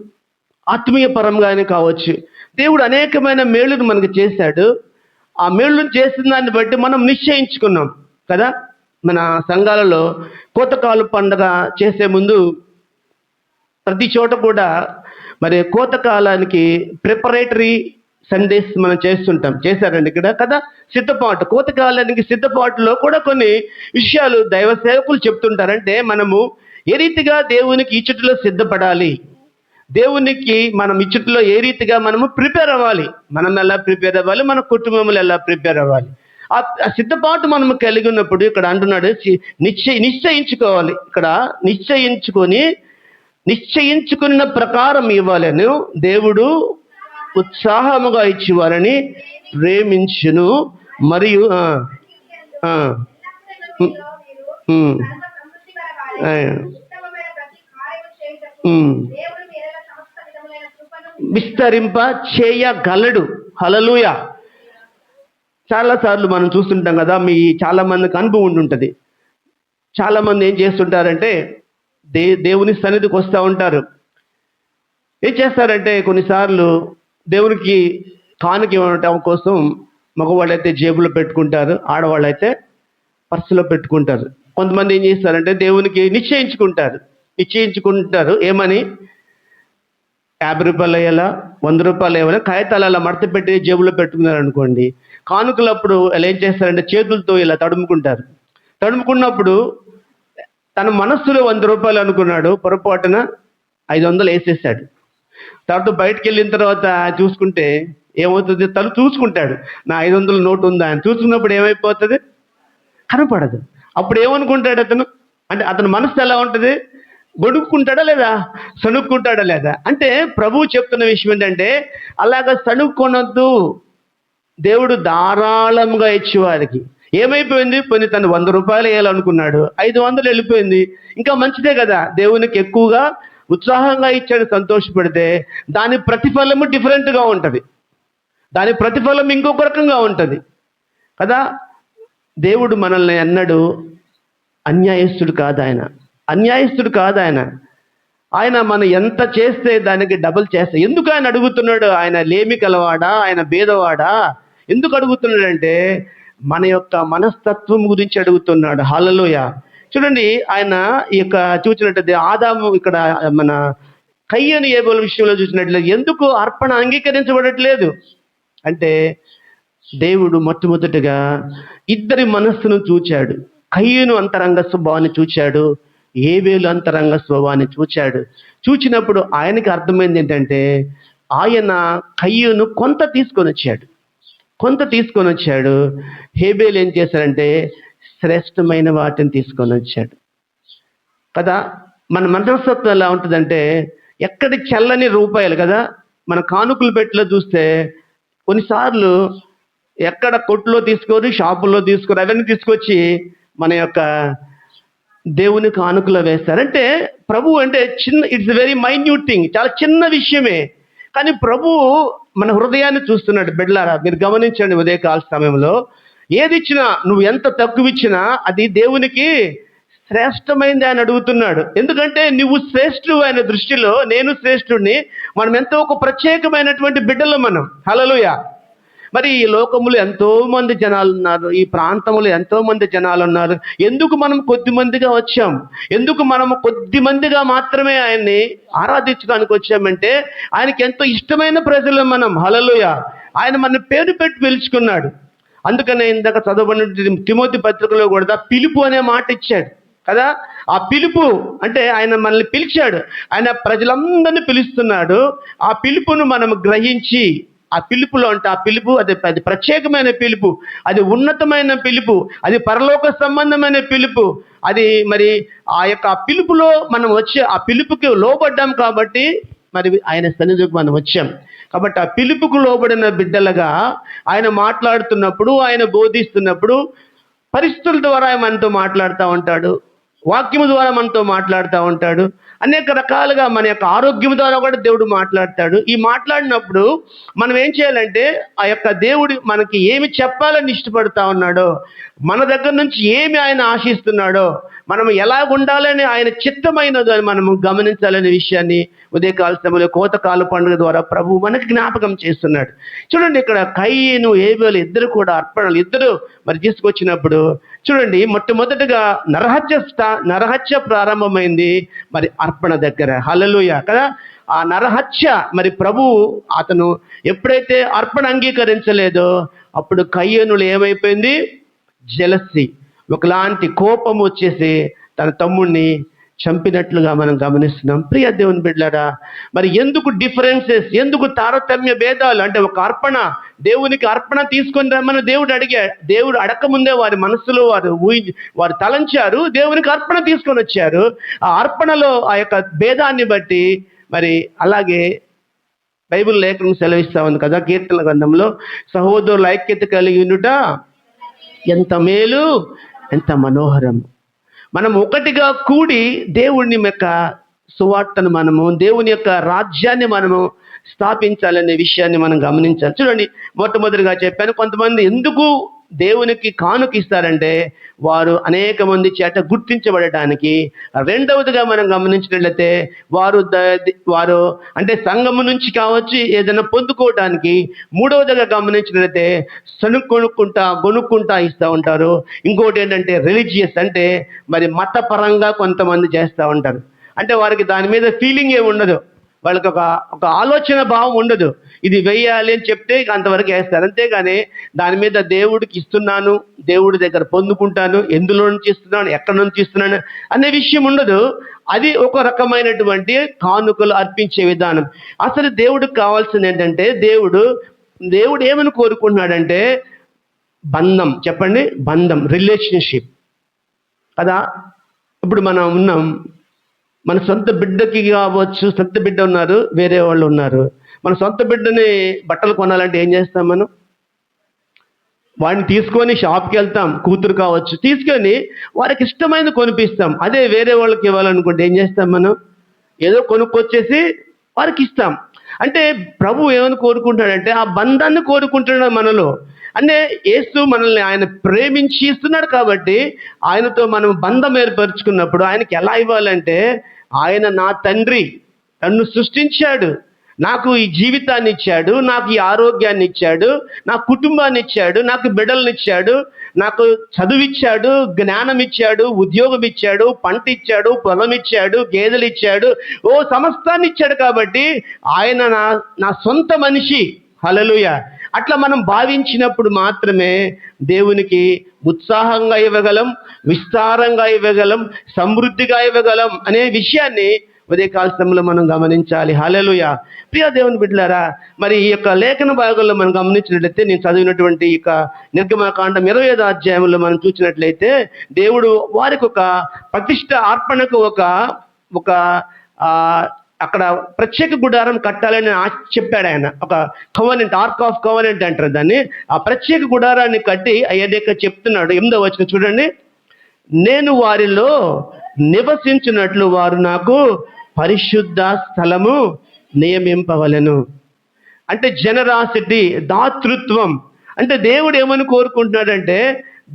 ఆత్మీయ పరంగానే కావచ్చు, దేవుడు అనేకమైన మేళ్లను మనకు చేశాడు. ఆ మేళ్లను చేసిన దాన్ని బట్టి మనం నిశ్చయించుకున్నాం కదా. మన సంఘాలలో కోతకాలు పండుగ చేసే ముందు ప్రతి చోట కూడా మరి కోతకాలానికి ప్రిపరేటరీ సండేస్ మనం చేశారండి ఇక్కడ కదా. సిద్ధపాటు, కోతకాలానికి సిద్ధపాటులో కూడా కొన్ని విషయాలు దైవ సేవకులు చెప్తుంటారంటే, మనము ఏ రీతిగా దేవునికి ఇచ్చుటలో సిద్ధపడాలి, దేవునికి మనం ఇచ్చుటలో ఏ రీతిగా మనము ప్రిపేర్ అవ్వాలి, మనం ఎలా ప్రిపేర్ అవ్వాలి, మన కుటుంబంలో ఎలా ప్రిపేర్ అవ్వాలి. ఆ సిద్ధపాటు మనము కలిగి ఉన్నప్పుడు ఇక్కడ అంటున్నాడు నిశ్చయించుకోవాలి. ఇక్కడ నిశ్చయించుకున్న ప్రకారం ఇవ్వాలని దేవుడు ఉత్సాహముగా ఇచ్చేవారని ప్రేమించును. మరియు విస్తరింప చేయగలడు. హల్లెలూయా. చాలాసార్లు మనం చూస్తుంటాం కదా, చాలా మందికి అనుభవం ఉంటుంటుంది. చాలా మంది ఏం చేస్తుంటారంటే దేవుని సన్నిధికి వస్తూ ఉంటారు. ఏం చేస్తారంటే కొన్నిసార్లు దేవునికి కానుక ఇవ్వడం కోసం మగవాళ్ళైతే జేబులో పెట్టుకుంటారు, ఆడవాళ్ళైతే పర్సులో పెట్టుకుంటారు. కొంతమంది ఏం చేస్తారంటే దేవునికి నిశ్చయించుకుంటారు ఏమని, 50 రూపాయలు అయ్యేలా, 100 రూపాయలు అయ్యేలా కాగితాలు అలా మడత పెట్టి జేబులో పెట్టుకున్నారు అనుకోండి. కానుకలప్పుడు అలా ఏం చేస్తారంటే చేతులతో ఇలా తడుముకున్నప్పుడు తన మనస్సులో 100 రూపాయలు అనుకున్నాడు, పొరపాటున 500 వేసేసాడు. తర్వాత బయటకు వెళ్ళిన తర్వాత చూసుకుంటే ఏమవుతుంది, తను చూసుకుంటాడు, నా 500 నోటు ఉందా అని. చూసుకున్నప్పుడు ఏమైపోతుంది, కనపడదు. అప్పుడు ఏమనుకుంటాడు అతను, అంటే అతని మనసు ఎలా ఉంటుంది, గొడుక్కుంటాడా లేదా, సణుక్కుంటాడా లేదా. అంటే ప్రభువు చెప్తున్న విషయం ఏంటంటే అలాగా సణుక్కొనొద్దు. దేవుడు ధారాళంగా ఇచ్చేవారికి. ఏమైపోయింది, పోనీ తను 100 రూపాయలు వేయాలనుకున్నాడు, 500 వెళ్ళిపోయింది. ఇంకా మంచిదే కదా, దేవునికి ఎక్కువగా ఉత్సాహంగా ఇచ్చాడు, సంతోషపడితే దాని ప్రతిఫలము డిఫరెంట్గా ఉంటుంది, దాని ప్రతిఫలం ఇంకొక రకంగా ఉంటుంది కదా. దేవుడు మనల్ని అన్నాడు, అన్యాయస్తుడు కాదు ఆయన, అన్యాయస్తుడు కాదు ఆయన. ఆయన మనం ఎంత చేస్తే దానికి డబుల్ చేస్తా. ఎందుకు ఆయన అడుగుతున్నాడు, ఆయన లేమి కలవాడా, ఆయన భేదవాడా, ఎందుకు అడుగుతున్నాడంటే మన యొక్క మనస్తత్వం గురించి అడుగుతున్నాడు. హల్లెలూయా. చూడండి, ఆయన ఈ యొక్క చూసినట్టయితే ఆదాము ఇక్కడ మన కయ్యను ఏబోలు విషయంలో చూసినట్లయితే ఎందుకు అర్పణ అంగీకరించబడట్లేదు అంటే దేవుడు మొట్టమొదటిగా ఇద్దరి మనస్సును చూచాడు. కయ్యను అంతరంగ స్వభావాన్ని చూచాడు, ఏబేలు అంతరంగ స్వభావాన్ని చూచాడు. చూచినప్పుడు ఆయనకి అర్థమైంది ఏంటంటే ఆయన కయ్యను కొంత తీసుకొని వచ్చాడు. హేబేలు ఏం చేశాడంటే శ్రేష్టమైన వాటిని తీసుకొని వచ్చాడు కదా. మన మనస్తత్వం ఎలా ఉంటుందంటే ఎక్కడి చల్లని రూపాయలు కదా, మన కానుకలు పెట్టిలో చూస్తే కొన్నిసార్లు ఎక్కడ కొట్టులో తీసుకొని షాపుల్లో తీసుకొని అవన్నీ తీసుకొచ్చి మన యొక్క దేవుని కానుకలో వేస్తారంటే ప్రభు అంటే చిన్న, ఇట్స్ వెరీ మైన్యూట్ థింగ్, చాలా చిన్న విషయమే. కానీ ప్రభు మన హృదయాన్ని చూస్తున్నాడు. బిడ్డలారా, మీరు గమనించండి, ఉదయకాల సమయంలో ఏది ఇచ్చినా, నువ్వు ఎంత తక్కువ ఇచ్చినా అది దేవునికి శ్రేష్టమైంది ఆయన అడుగుతున్నాడు. ఎందుకంటే నువ్వు శ్రేష్ఠుడు ఆయన దృష్టిలో, నేను శ్రేష్ఠుడిని. మనం ఎంతో ఒక ప్రత్యేకమైనటువంటి బిడ్డలు మనం. హల్లెలూయా. మరి ఈ లోకములో ఎంతో మంది జనాలు ఉన్నారు, ఈ ప్రాంతంలో ఎంతో మంది జనాలు ఉన్నారు. ఎందుకు మనం కొద్ది మందిగా వచ్చాం, ఎందుకు మనము కొద్ది మందిగా మాత్రమే ఆయన్ని ఆరాధించడానికి వచ్చామంటే ఆయనకి ఎంతో ఇష్టమైన ప్రజలు మనం. హల్లెలూయా. ఆయన మన పేరు పెట్టి పిలుచుకున్నాడు. అందుకనే ఇందాక చదవబడిన తిమోతి పత్రికలో కూడా పిలుపు అనే మాట ఇచ్చాడు కదా. ఆ పిలుపు అంటే ఆయన మనల్ని పిలిచాడు, ఆయన ప్రజలందరినీ పిలుస్తున్నాడు. ఆ పిలుపును మనం గ్రహించి, ఆ పిలుపులో అంటే ఆ పిలుపు అది ప్రత్యేకమైన పిలుపు, అది ఉన్నతమైన పిలుపు, అది పరలోక సంబంధమైన పిలుపు. అది మరి ఆ యొక్క పిలుపులో మనం వచ్చే ఆ పిలుపుకి లోబడ్డాం కాబట్టి మరి ఆయన సన్నిధికి మనం వచ్చాం. కాబట్టి ఆ పిలుపుకు లోబడిన బిడ్డలుగా ఆయన మాట్లాడుతున్నప్పుడు, ఆయన బోధిస్తున్నప్పుడు పరిస్థితుల ద్వారా ఆయన మనతో మాట్లాడుతూ ఉంటాడు, వాక్యము ద్వారా మనతో మాట్లాడుతూ ఉంటాడు, అనేక రకాలుగా మన యొక్క ఆరోగ్యం ద్వారా కూడా దేవుడు మాట్లాడతాడు. ఈ మాట్లాడినప్పుడు మనం ఏం చేయాలంటే ఆ యొక్క దేవుడు మనకి ఏమి చెప్పాలని ఇష్టపడతా ఉన్నాడో, మన దగ్గర నుంచి ఏమి ఆయన ఆశిస్తున్నాడో, మనం ఎలా ఉండాలని ఆయన చిత్తమైనదో అని మనము గమనించాలనే విషయాన్ని ఉదయకాల సమయంలో కోతకాల పండుగ ద్వారా ప్రభు మనకి జ్ఞాపకం చేస్తున్నాడు. చూడండి, ఇక్కడ కయ్యను ఏబేలు ఇద్దరు కూడా అర్పణలు ఇద్దరు మరి తీసుకొచ్చినప్పుడు చూడండి, మొట్టమొదటిగా నరహత్య ప్రారంభమైంది మరి అర్పణ దగ్గర. హల్లెలూయా కదా. ఆ నరహత్య మరి ప్రభు అతను ఎప్పుడైతే అర్పణ అంగీకరించలేదో అప్పుడు కయ్యనులు ఏమైపోయింది, జెలసీ, ఒకలాంటి కోపం వచ్చేసి తన తమ్ముడిని చంపినట్లుగా మనం గమనిస్తున్నాం. ప్రియ దేవుని బిడ్డలారా, మరి ఎందుకు డిఫరెన్సెస్, ఎందుకు తారతమ్య భేదాలు అంటే ఒక అర్పణ, దేవునికి అర్పణ తీసుకొని రమ్మని దేవుడు అడిగాడు. దేవుడు అడగకముందే వారి మనస్సులో వారు తలంచారు, దేవునికి అర్పణ తీసుకొని వచ్చారు. ఆ అర్పణలో ఆ యొక్క భేదాన్ని బట్టి మరి అలాగే బైబిల్ లేఖనం సెలవిస్తా ఉంది కదా, కీర్తన గ్రంథంలో సహోదరుల ఐక్యత కలిగి ఉండుట ఎంత మేలు, ఎంత మనోహరం. మనం ఒకటిగా కూడి దేవుని యొక్క సువార్తను మనము, దేవుని యొక్క రాజ్యాన్ని మనము స్థాపించాలనే విషయాన్ని మనం గమనించాలి. చూడండి, మొట్టమొదటిగా చెప్పాను, కొంతమంది ఎందుకు దేవునికి కానుక ఇస్తారంటే వారు అనేక మంది చేత గుర్తించబడటానికి. రెండవదిగా మనం గమనించినట్లయితే వారు అంటే సంఘము నుంచి కావచ్చు ఏదైనా పొందుకోవడానికి. మూడవదిగా గమనించినట్లయితే కొనుక్కుంటా ఇస్తూ ఉంటారు. ఇంకోటి ఏంటంటే రిలీజియస్, అంటే మరి మతపరంగా కొంతమంది చేస్తూ ఉంటారు. అంటే వారికి దాని మీద ఫీలింగ్ ఏమి ఉండదు, వాళ్ళకి ఒక ఆలోచన భావం ఉండదు. ఇది వెయ్యాలి అని చెప్తే అంతవరకు వేస్తారు, అంతేగాని దాని మీద దేవుడికి ఇస్తున్నాను, దేవుడి దగ్గర పొందుకుంటాను, ఎందులో నుంచి ఇస్తున్నాను, ఎక్కడి నుంచి ఇస్తున్నాను అనే విషయం ఉండదు. అది ఒక రకమైనటువంటి కానుకలు అర్పించే విధానం. అసలు దేవుడికి కావాల్సింది ఏంటంటే దేవుడు దేవుడు ఏమని కోరుకుంటున్నాడంటే బంధం. చెప్పండి, బంధం, రిలేషన్షిప్ కదా. ఇప్పుడు మనం ఉన్నాం, మన సొంత బిడ్డకి కావచ్చు, సొంత బిడ్డ ఉన్నారు, వేరే వాళ్ళు ఉన్నారు. మన సొంత బిడ్డని బట్టలు కొనాలంటే ఏం చేస్తాం మనం? వాడిని తీసుకొని షాప్కి వెళ్తాం, కూతురు కావచ్చు, తీసుకొని వారికి ఇష్టమైనది కొనిపిస్తాం. అదే వేరే వాళ్ళకి ఇవ్వాలనుకుంటే ఏం చేస్తాం మనం? ఏదో కొనుక్కొచ్చేసి వారికి ఇస్తాం. అంటే ప్రభు ఏమని కోరుకుంటాడంటే ఆ బంధాన్ని కోరుకుంటున్నాడు మనలో. అంటే యేసు మనల్ని ఆయన ప్రేమించి ఇస్తున్నాడు కాబట్టి ఆయనతో మనం బంధం ఏర్పరచుకున్నప్పుడు ఆయనకి ఎలా ఇవ్వాలంటే, ఆయన నా తండ్రి, నన్ను సృష్టించాడు, నాకు ఈ జీవితాన్ని ఇచ్చాడు, నాకు ఈ ఆరోగ్యాన్ని ఇచ్చాడు, నా కుటుంబాన్ని ఇచ్చాడు, నాకు బిడ్డలను ఇచ్చాడు, నాకు చదువిచ్చాడు, జ్ఞానం ఇచ్చాడు, ఉద్యోగం ఇచ్చాడు, పంట ఇచ్చాడు, పొలం ఇచ్చాడు, గేదెలు ఇచ్చాడు, సమస్తాన్ని ఇచ్చాడు. కాబట్టి ఆయన నా సొంత మనిషి. హల్లెలూయా. అట్లా మనం భావించినప్పుడు మాత్రమే దేవునికి ఉత్సాహంగా ఇవ్వగలం, విస్తారంగా ఇవ్వగలం, సమృద్ధిగా ఇవ్వగలం అనే విషయాన్ని ఉదయకాల సమయంలో మనం గమనించాలి. హల్లెలూయా. ప్రియ దేవుని బిడ్డలారా, మరి ఈ యొక్క లేఖన భాగంలో మనం గమనించినట్లయితే, నేను చదివినటువంటి ఈ నిర్గమకాండం 25వ అధ్యాయంలో మనం చూసినట్లయితే, దేవుడు వారికి ఒక ప్రతిష్ట అర్పణకు ఒక అక్కడ ప్రత్యేక గుడారం కట్టాలని చెప్పాడు ఆయన. ఒక కవనెంట్, ఆర్క్ ఆఫ్ కవనెంట్ అంటారు దాన్ని. ఆ ప్రత్యేక గుడారాన్ని కట్టి అయ్యేదేక చెప్తున్నాడు. 8వ వచనం చూడండి. నేను వారిలో నివసించినట్లు వారు నాకు పరిశుద్ధ స్థలము నియమింపవలెను. అంటే జనరాసిటీ, దాతృత్వం. అంటే దేవుడు ఏమని కోరుకుంటున్నాడంటే,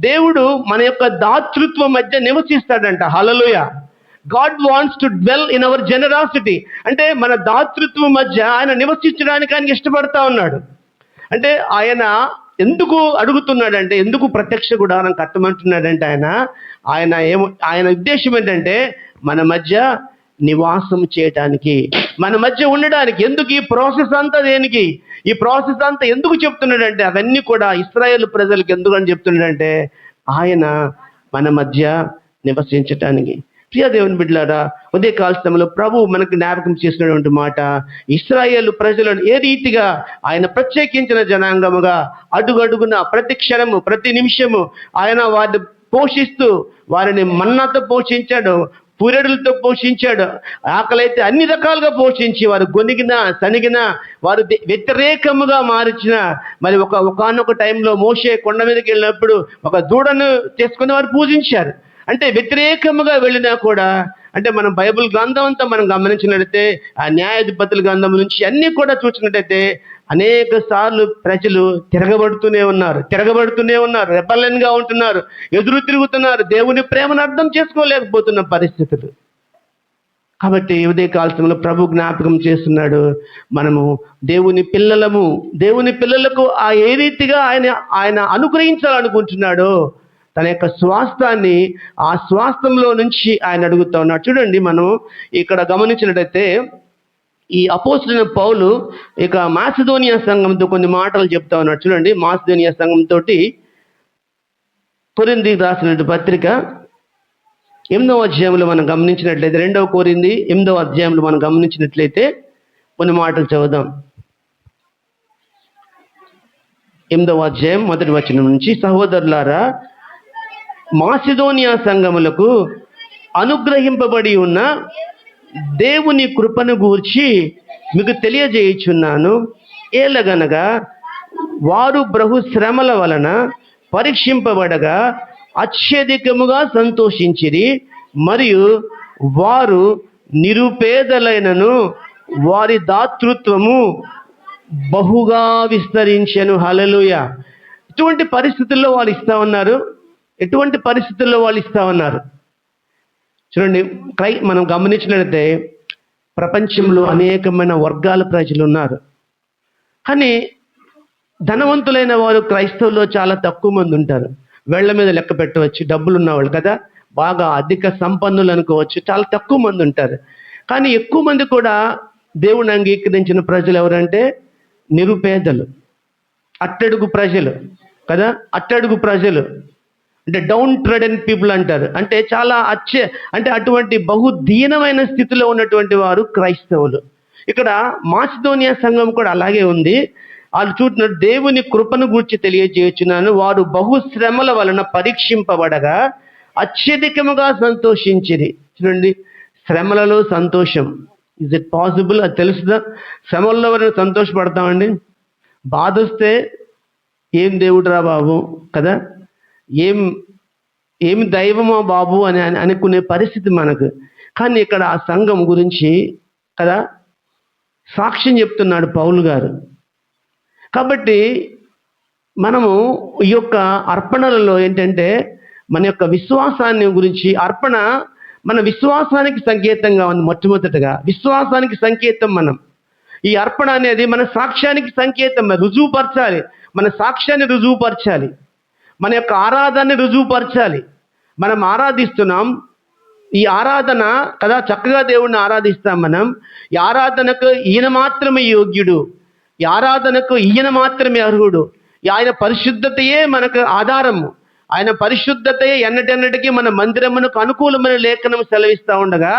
దేవుడు మన యొక్క దాతృత్వం మధ్య నివసిస్తాడంట. Hallelujah. God wants to dwell in our generosity. అంటే మన దాతృత్వం మధ్య ఆయన నివసించడానికి ఆయన ఇష్టపడతా ఉన్నాడు. అంటే ఆయన ఎందుకు అడుగుతున్నాడంటే, ఎందుకు ప్రత్యక్ష గుడారం కట్టమంటున్నాడంటే ఆయన ఉద్దేశం ఏంటంటే మన మధ్య నివాసం చేయటానికి, మన మధ్య ఉండడానికి. ఎందుకు ఈ ప్రాసెస్ అంతా? దేనికి ఈ ప్రాసెస్ అంతా ఎందుకు చెప్తున్నాడంటే, అవన్నీ కూడా ఇశ్రాయేలు ప్రజలకు ఎందుకని చెప్తున్నాడంటే, ఆయన మన మధ్య నివసించటానికి. ప్రియ దేవుని బిడ్డలారా, ఉదయకాల సమయంలో ప్రభు మనకు జ్ఞాపకం చేసినటువంటి మాట, ఇశ్రాయేలు ప్రజలను ఏ రీతిగా ఆయన ప్రత్యేకించిన జనాంగముగా అడుగడుగున, ప్రతి క్షణము, ప్రతి నిమిషము ఆయన వారిని పోషిస్తూ, వారిని మన్నాతో పోషించాడు, పూరెడులతో పోషించాడు, ఆకలైతే అన్ని రకాలుగా పోషించి, వారు గొనిగిన సనిగిన, వారు వ్యతిరేకముగా మార్చిన, మరి ఒకానొక టైంలో మోషే కొండ మీదకి వెళ్ళినప్పుడు ఒక దూడను తీసుకుని వారు పూజించారు. అంటే వ్యతిరేకముగా వెళ్ళినా కూడా, అంటే మనం బైబిల్ గ్రంథం అంతా మనం గమనించినట్లయితే, ఆ న్యాయాధిపతుల గ్రంథం నుంచి అన్నీ కూడా చూసినట్టయితే అనేక సార్లు ప్రజలు తిరగబడుతూనే ఉన్నారు, రెబెల్లెన్గా ఉంటున్నారు, ఎదురు తిరుగుతున్నారు, దేవుని ప్రేమను అర్థం చేసుకోలేకపోతున్న పరిస్థితులు. కాబట్టి ఉదయ కాలంలో ప్రభు జ్ఞాపకం చేస్తున్నాడు, మనము దేవుని పిల్లలము. దేవుని పిల్లలకు ఏ రీతిగా ఆయన అనుగ్రహించాలనుకుంటున్నాడో తన యొక్క స్వాస్థాన్ని, ఆ స్వాస్థంలో నుంచి ఆయన అడుగుతా ఉన్నాడు. చూడండి, మనం ఇక్కడ గమనించినట్టయితే ఈ అపోస్తలుడైన పౌలు ఇక మాసిదోనియా సంఘంతో కొన్ని మాటలు చెప్తా ఉన్నాడు. చూడండి, మాసిదోనియా సంఘంతో కొరింథీయులకు రాసినటువంటి పత్రిక 8వ అధ్యాయంలో మనం గమనించినట్లయితే, 2వ కొరింథీ 8వ అధ్యాయంలో మనం గమనించినట్లయితే కొన్ని మాటలు చదువుదాం. 8వ అధ్యాయం 1వ వచనం నుంచి, సహోదరులారా, మాసిదోనియా సంఘములకు అనుగ్రహింపబడి ఉన్న దేవుని కృపను గూర్చి మీకు తెలియజేయుచున్నాను. ఏలగనగా వారు బహుశ్రమల వలన పరీక్షింపబడగా అత్యధికముగా సంతోషించిరి, మరియు వారు నిరుపేదలైనను వారి దాతృత్వము బహుగా విస్తరించెను. హల్లెలూయా. ఇటువంటి పరిస్థితుల్లో వాళ్ళు ఇస్తా ఉన్నారు. ఎటువంటి పరిస్థితుల్లో వాళ్ళు ఇస్తా ఉన్నారు? చూడండి, మనం గమనించినట్లయితే ప్రపంచంలో అనేకమైన వర్గాల ప్రజలు ఉన్నారు. కానీ ధనవంతులైన వారు క్రైస్తవుల్లో చాలా తక్కువ మంది ఉంటారు. వేళ్ల మీద లెక్క పెట్టవచ్చు, డబ్బులు ఉన్నవాళ్ళు కదా, బాగా అధిక సంపన్నులు అనుకోవచ్చు, చాలా తక్కువ మంది ఉంటారు. కానీ ఎక్కువ మంది కూడా దేవుని అంగీకరించిన ప్రజలు ఎవరంటే నిరుపేదలు, అట్టడుగు ప్రజలు కదా. అట్టడుగు ప్రజలు అంటే డౌన్ ట్రెడెన్ పీపుల్ అంటారు. అంటే చాలా అంటే అటువంటి బహుదీనమైన స్థితిలో ఉన్నటువంటి వారు క్రైస్తవులు. ఇక్కడ మాసిదోనియా సంఘం కూడా అలాగే ఉంది. వాళ్ళు చూస్తున్నారు, దేవుని కృపను గూర్చి తెలియజేయుచున్నాను, వారు బహుశ్రమల వలన పరీక్షింపబడగా అత్యధికముగా సంతోషించిరి. చూడండి, శ్రమలలో సంతోషం. Is it possible? అది తెలుసుదా? శ్రమల్లో వలన సంతోషపడతామండి. బాధ వస్తే ఏం దేవుడురా బాబు కదా, ఏం ఏమి దైవమో బాబు అని అనుకునే పరిస్థితి మనకు. కానీ ఇక్కడ ఆ సంఘం గురించి కదా సాక్ష్యం చెప్తున్నాడు పౌలు గారు. కాబట్టి మనము ఈ యొక్క అర్పణలలో ఏంటంటే మన యొక్క విశ్వాసాన్ని గురించి, అర్పణ మన విశ్వాసానికి సంకేతంగా ఉంది. మొట్టమొదటిగా విశ్వాసానికి సంకేతం మనం. ఈ అర్పణ అనేది మన సాక్ష్యానికి సంకేతం. రుజువుపరచాలి, మన సాక్ష్యాన్ని రుజువుపరచాలి, మన యొక్క ఆరాధనని రుజువుపరచాలి. మనం ఆరాధిస్తున్నాం, ఈ ఆరాధన కదా చక్కగా దేవుణ్ణి ఆరాధిస్తాం మనం. ఈ ఆరాధనకు ఈయన మాత్రమే యోగ్యుడు, ఈ ఆరాధనకు ఈయన మాత్రమే అర్హుడు. ఆయన పరిశుద్ధతయే మనకు ఆధారము. ఆయన పరిశుద్ధతయే ఎన్నటెన్నటికీ మన మందిరమునకు అనుకూలమైన లేఖనం సెలవిస్తూ ఉండగా,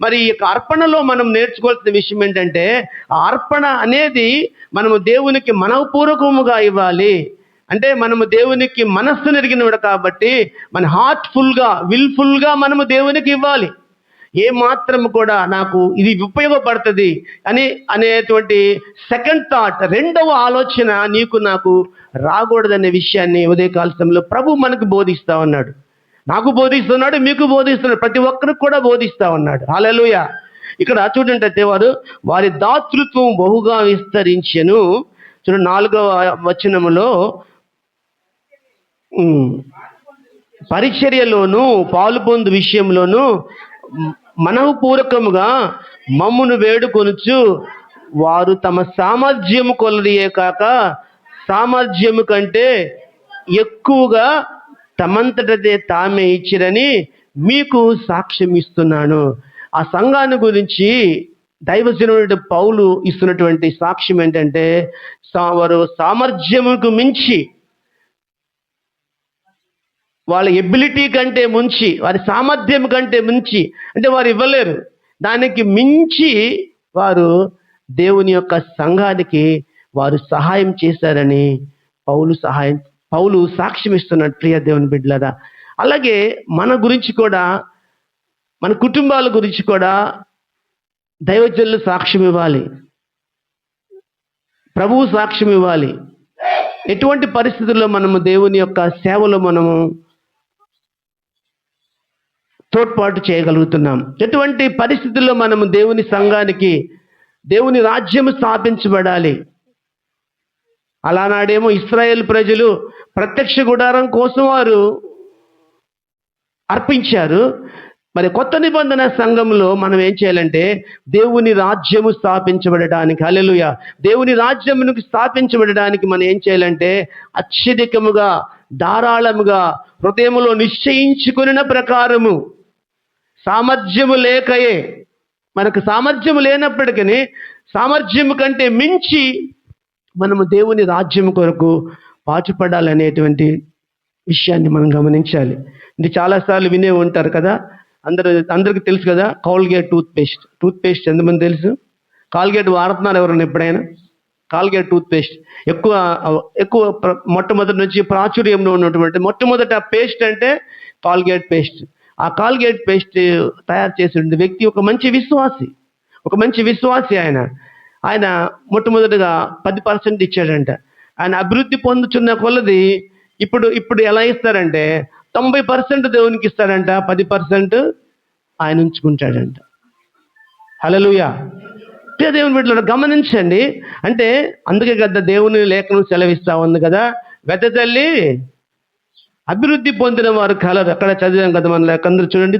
మరి ఈ యొక్క అర్పణలో మనం నేర్చుకోవాల్సిన విషయం ఏంటంటే, ఆ అర్పణ అనేది మనము దేవునికి మనఃపూర్వకముగా ఇవ్వాలి. అంటే మనము దేవునికి మనస్సు నెరిగినవాడు కాబట్టి మన హార్ట్ఫుల్గా, విల్ఫుల్గా మనము దేవునికి ఇవ్వాలి. ఏ మాత్రం కూడా నాకు ఇది ఉపయోగపడుతుంది అనేటువంటి సెకండ్ థాట్, రెండవ ఆలోచన నీకు నాకు రాకూడదనే విషయాన్ని ఉదయకాల సమయంలో ప్రభు మనకు బోధిస్తా ఉన్నాడు. నాకు బోధిస్తున్నాడు, మీకు బోధిస్తున్నాడు, ప్రతి ఒక్కరికి కూడా బోధిస్తా ఉన్నాడు. హల్లెలూయా. ఇక్కడ చూడండి, వారి దాతృత్వం బహుగా విస్తరించెను. చూడండి 4వ వచనములో, పరిచర్యలోను పాలు పొందు విషయంలోను మనఃపూర్వకముగా మమ్మును వేడుకొనుచు వారు తమ సామర్థ్యము కొలదియే కాక సామర్థ్యము కంటే ఎక్కువగా తమంతటదే తామే ఇచ్చిరని మీకు సాక్ష్యం ఇస్తున్నాను. ఆ సంఘాన్ని గురించి దైవజనుడు పౌలు ఇస్తున్నటువంటి సాక్ష్యం ఏంటంటే, వారు సామర్థ్యముకు మించి, వాళ్ళ ఎబిలిటీ కంటే ముంచి, వారి సామర్థ్యం కంటే మించి, అంటే వారు ఇవ్వలేరు, దానికి మించి వారు దేవుని యొక్క సంఘానికి వారు సహాయం చేశారని పౌలు సాక్ష్యం ఇస్తున్నాడు. ప్రియ దేవుని బిడ్డలారా, అలాగే మన గురించి కూడా, మన కుటుంబాల గురించి కూడా దైవజనులు సాక్ష్యం ఇవ్వాలి, ప్రభువు సాక్ష్యం ఇవ్వాలి. ఎటువంటి పరిస్థితుల్లో మనము దేవుని యొక్క సేవలో మనము తోడ్పాటు చేయగలుగుతున్నాం, ఎటువంటి పరిస్థితుల్లో మనము దేవుని సంఘానికి, దేవుని రాజ్యము స్థాపించబడాలి. అలానాడేమో ఇశ్రాయేల్ ప్రజలు ప్రత్యక్ష గుడారం కోసం వారు అర్పించారు. మరి కొత్త నిబంధన సంఘంలో మనం ఏం చేయాలంటే, దేవుని రాజ్యము స్థాపించబడడానికి, హల్లెలూయా, దేవుని రాజ్యమును స్థాపించబడడానికి మనం ఏం చేయాలంటే, అత్యధికముగా, ధారాళముగా, హృదయములో నిశ్చయించుకున్న ప్రకారము, సామర్థ్యము లేకయే, మనకు సామర్థ్యము లేనప్పటికీ సామర్థ్యము కంటే మించి మనము దేవుని రాజ్యము కొరకు పాటుపడాలనేటువంటి విషయాన్ని మనం గమనించాలి. ఇది చాలాసార్లు వినే ఉంటారు కదా, అందరికీ తెలుసు కదా, కాల్గేట్ టూత్పేస్ట్ ఎంతమంది తెలుసు? కాల్గేట్ వాడుతున్నారు ఎవరైనా ఎప్పుడైనా? కాల్గేట్ టూత్పేస్ట్ ఎక్కువ మొట్టమొదటి నుంచి ప్రాచుర్యంలో ఉన్నటువంటి మొట్టమొదటి ఆ పేస్ట్ అంటే కాల్గేట్ పేస్ట్. ఆ కాల్గేట్ పేస్ట్ తయారు చేసిన వ్యక్తి ఒక మంచి విశ్వాసి. ఆయన మొట్టమొదటిగా 10% ఇచ్చాడంట. ఆయన అభివృద్ధి పొందుతున్న కొలది ఇప్పుడు ఎలా ఇస్తారంటే 90% దేవునికి ఇస్తాడంట, 10% ఆయన ఉంచుకుంటాడంట. హల్లెలూయా. దేవుని బిడ్డలారా గమనించండి. అంటే అందుకే కదా దేవుని లేఖనం సెలవిస్తా ఉంది కదా, వెదజల్లి అభివృద్ధి పొందిన వారు కలరు. అక్కడ చదివాం కదా మన అందరూ. చూడండి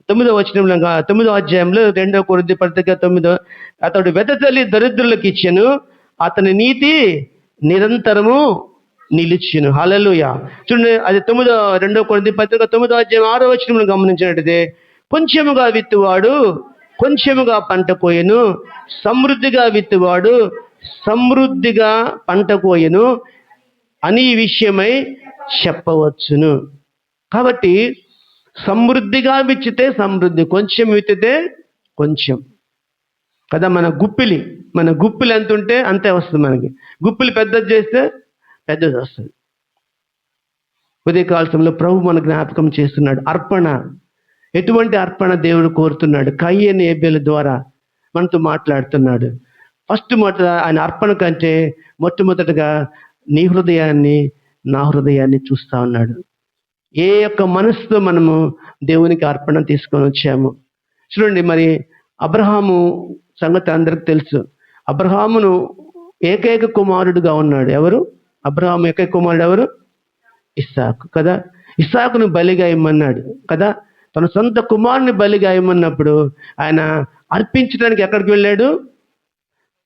9వ వచనంలో, 9వ అధ్యాయంలో 2వ కొరింథీ పత్రిక 9, అతడు వెదజల్లి దరిద్రులకు ఇచ్చెను, అతని నీతి నిరంతరము నిలిచెను. హల్లెలూయా. చూడండి, అది 2వ కొరింథీ పత్రిక 9వ అధ్యాయం 6వ వచనంలో గమనించినట్టయితే, కొంచెముగా విత్తువాడు కొంచెముగా పంట కోయెను, సమృద్ధిగా విత్తువాడు సమృద్ధిగా పంట కోయెను అని ఈ విషయమై చెప్పవచ్చును. కాబట్టి సమృద్ధిగా విత్తితే సమృద్ధి, కొంచెం విత్తితే కొంచెం. కదా. మన గుప్పిలి ఎంత ఉంటే అంతే వస్తుంది మనకి. గుప్పిలి పెద్దది చేస్తే పెద్దది వస్తుంది. ఉదయకాల సమయంలో ప్రభు మన జ్ఞాపకం చేస్తున్నాడు. అర్పణ, ఎటువంటి అర్పణ దేవుడు కోరుతున్నాడు? కయ్యని హేబెలు ద్వారా మనతో మాట్లాడుతున్నాడు. ఆయన అర్పణ కంటే మొట్టమొదటిగా నీ హృదయాన్ని, నా హృదయాన్ని చూస్తా ఉన్నాడు. ఏ యొక్క మనసుతో మనము దేవునికి అర్పణ తీసుకొని వచ్చాము. చూడండి, మరి అబ్రహాము సంగతి అందరికి తెలుసు. అబ్రహామును ఏకైక కుమారుడుగా ఉన్నాడు. ఎవరు అబ్రహాము ఏకైక కుమారుడు? ఎవరు? ఇస్సాకు కదా. ఇస్సాకును బలిగా ఇమ్మన్నాడు కదా. తన సొంత కుమారుని బలిగా ఇమ్మన్నప్పుడు ఆయన అర్పించడానికి ఎక్కడికి వెళ్ళాడు?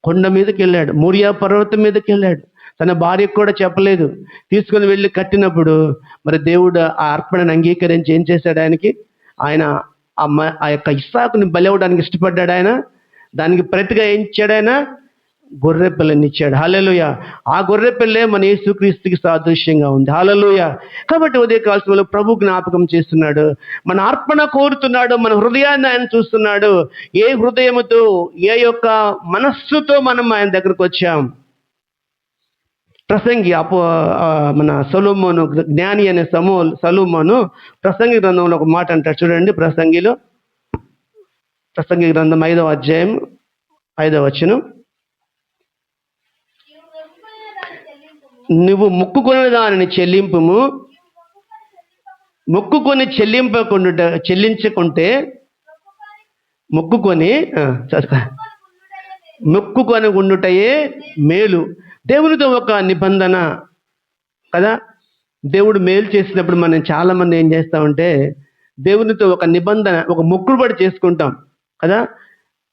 కొండ మీదకి వెళ్ళాడు, మోరియా పర్వతం మీదకి వెళ్ళాడు. తన భార్యకు కూడా చెప్పలేదు. తీసుకుని వెళ్ళి కట్టినప్పుడు మరి దేవుడు ఆ అర్పణను అంగీకరించి ఏం చేశాడు? ఆయన ఆ యొక్క ఇస్సాకుని బలి అవ్వడానికి ఇష్టపడ్డాడు. ఆయన దానికి ప్రతిగా ఏం ఇచ్చాడు? ఆయన గొర్రె పిల్లని ఇచ్చాడు. హల్లెలూయా. ఆ గొర్రె పిల్లే మన యేసుక్రీస్తుకి సాదృశ్యంగా ఉంది. హల్లెలూయా. కాబట్టి ఉదయకాల సమయంలో ప్రభు జ్ఞాపకం చేస్తున్నాడు, మన అర్పణ కోరుతున్నాడు, మన హృదయాన్ని ఆయన చూస్తున్నాడు. ఏ హృదయముతో, ఏ యొక్క మనస్సుతో మనం ఆయన దగ్గరకు వచ్చాం. ప్రసంగి మన సొలొమోను, జ్ఞాని అనే సొలొమోను ప్రసంగి గ్రంథంలో ఒక మాట అంటాడు. చూడండి, ప్రసంగి గ్రంథం 5వ అధ్యాయం 5వ వచనం. నువ్వు మొక్కుకున్న దానిని చెల్లింపుము, చెల్లించకుంటే మొక్కుకొని ఉండుటయే మేలు. దేవునితో ఒక నిబంధన కదా. దేవుడు మేలు చేసినప్పుడు మనం చాలా మంది ఏం చేస్తామంటే దేవునితో ఒక నిబంధన, ఒక మొక్కుబడి చేసుకుంటాం కదా.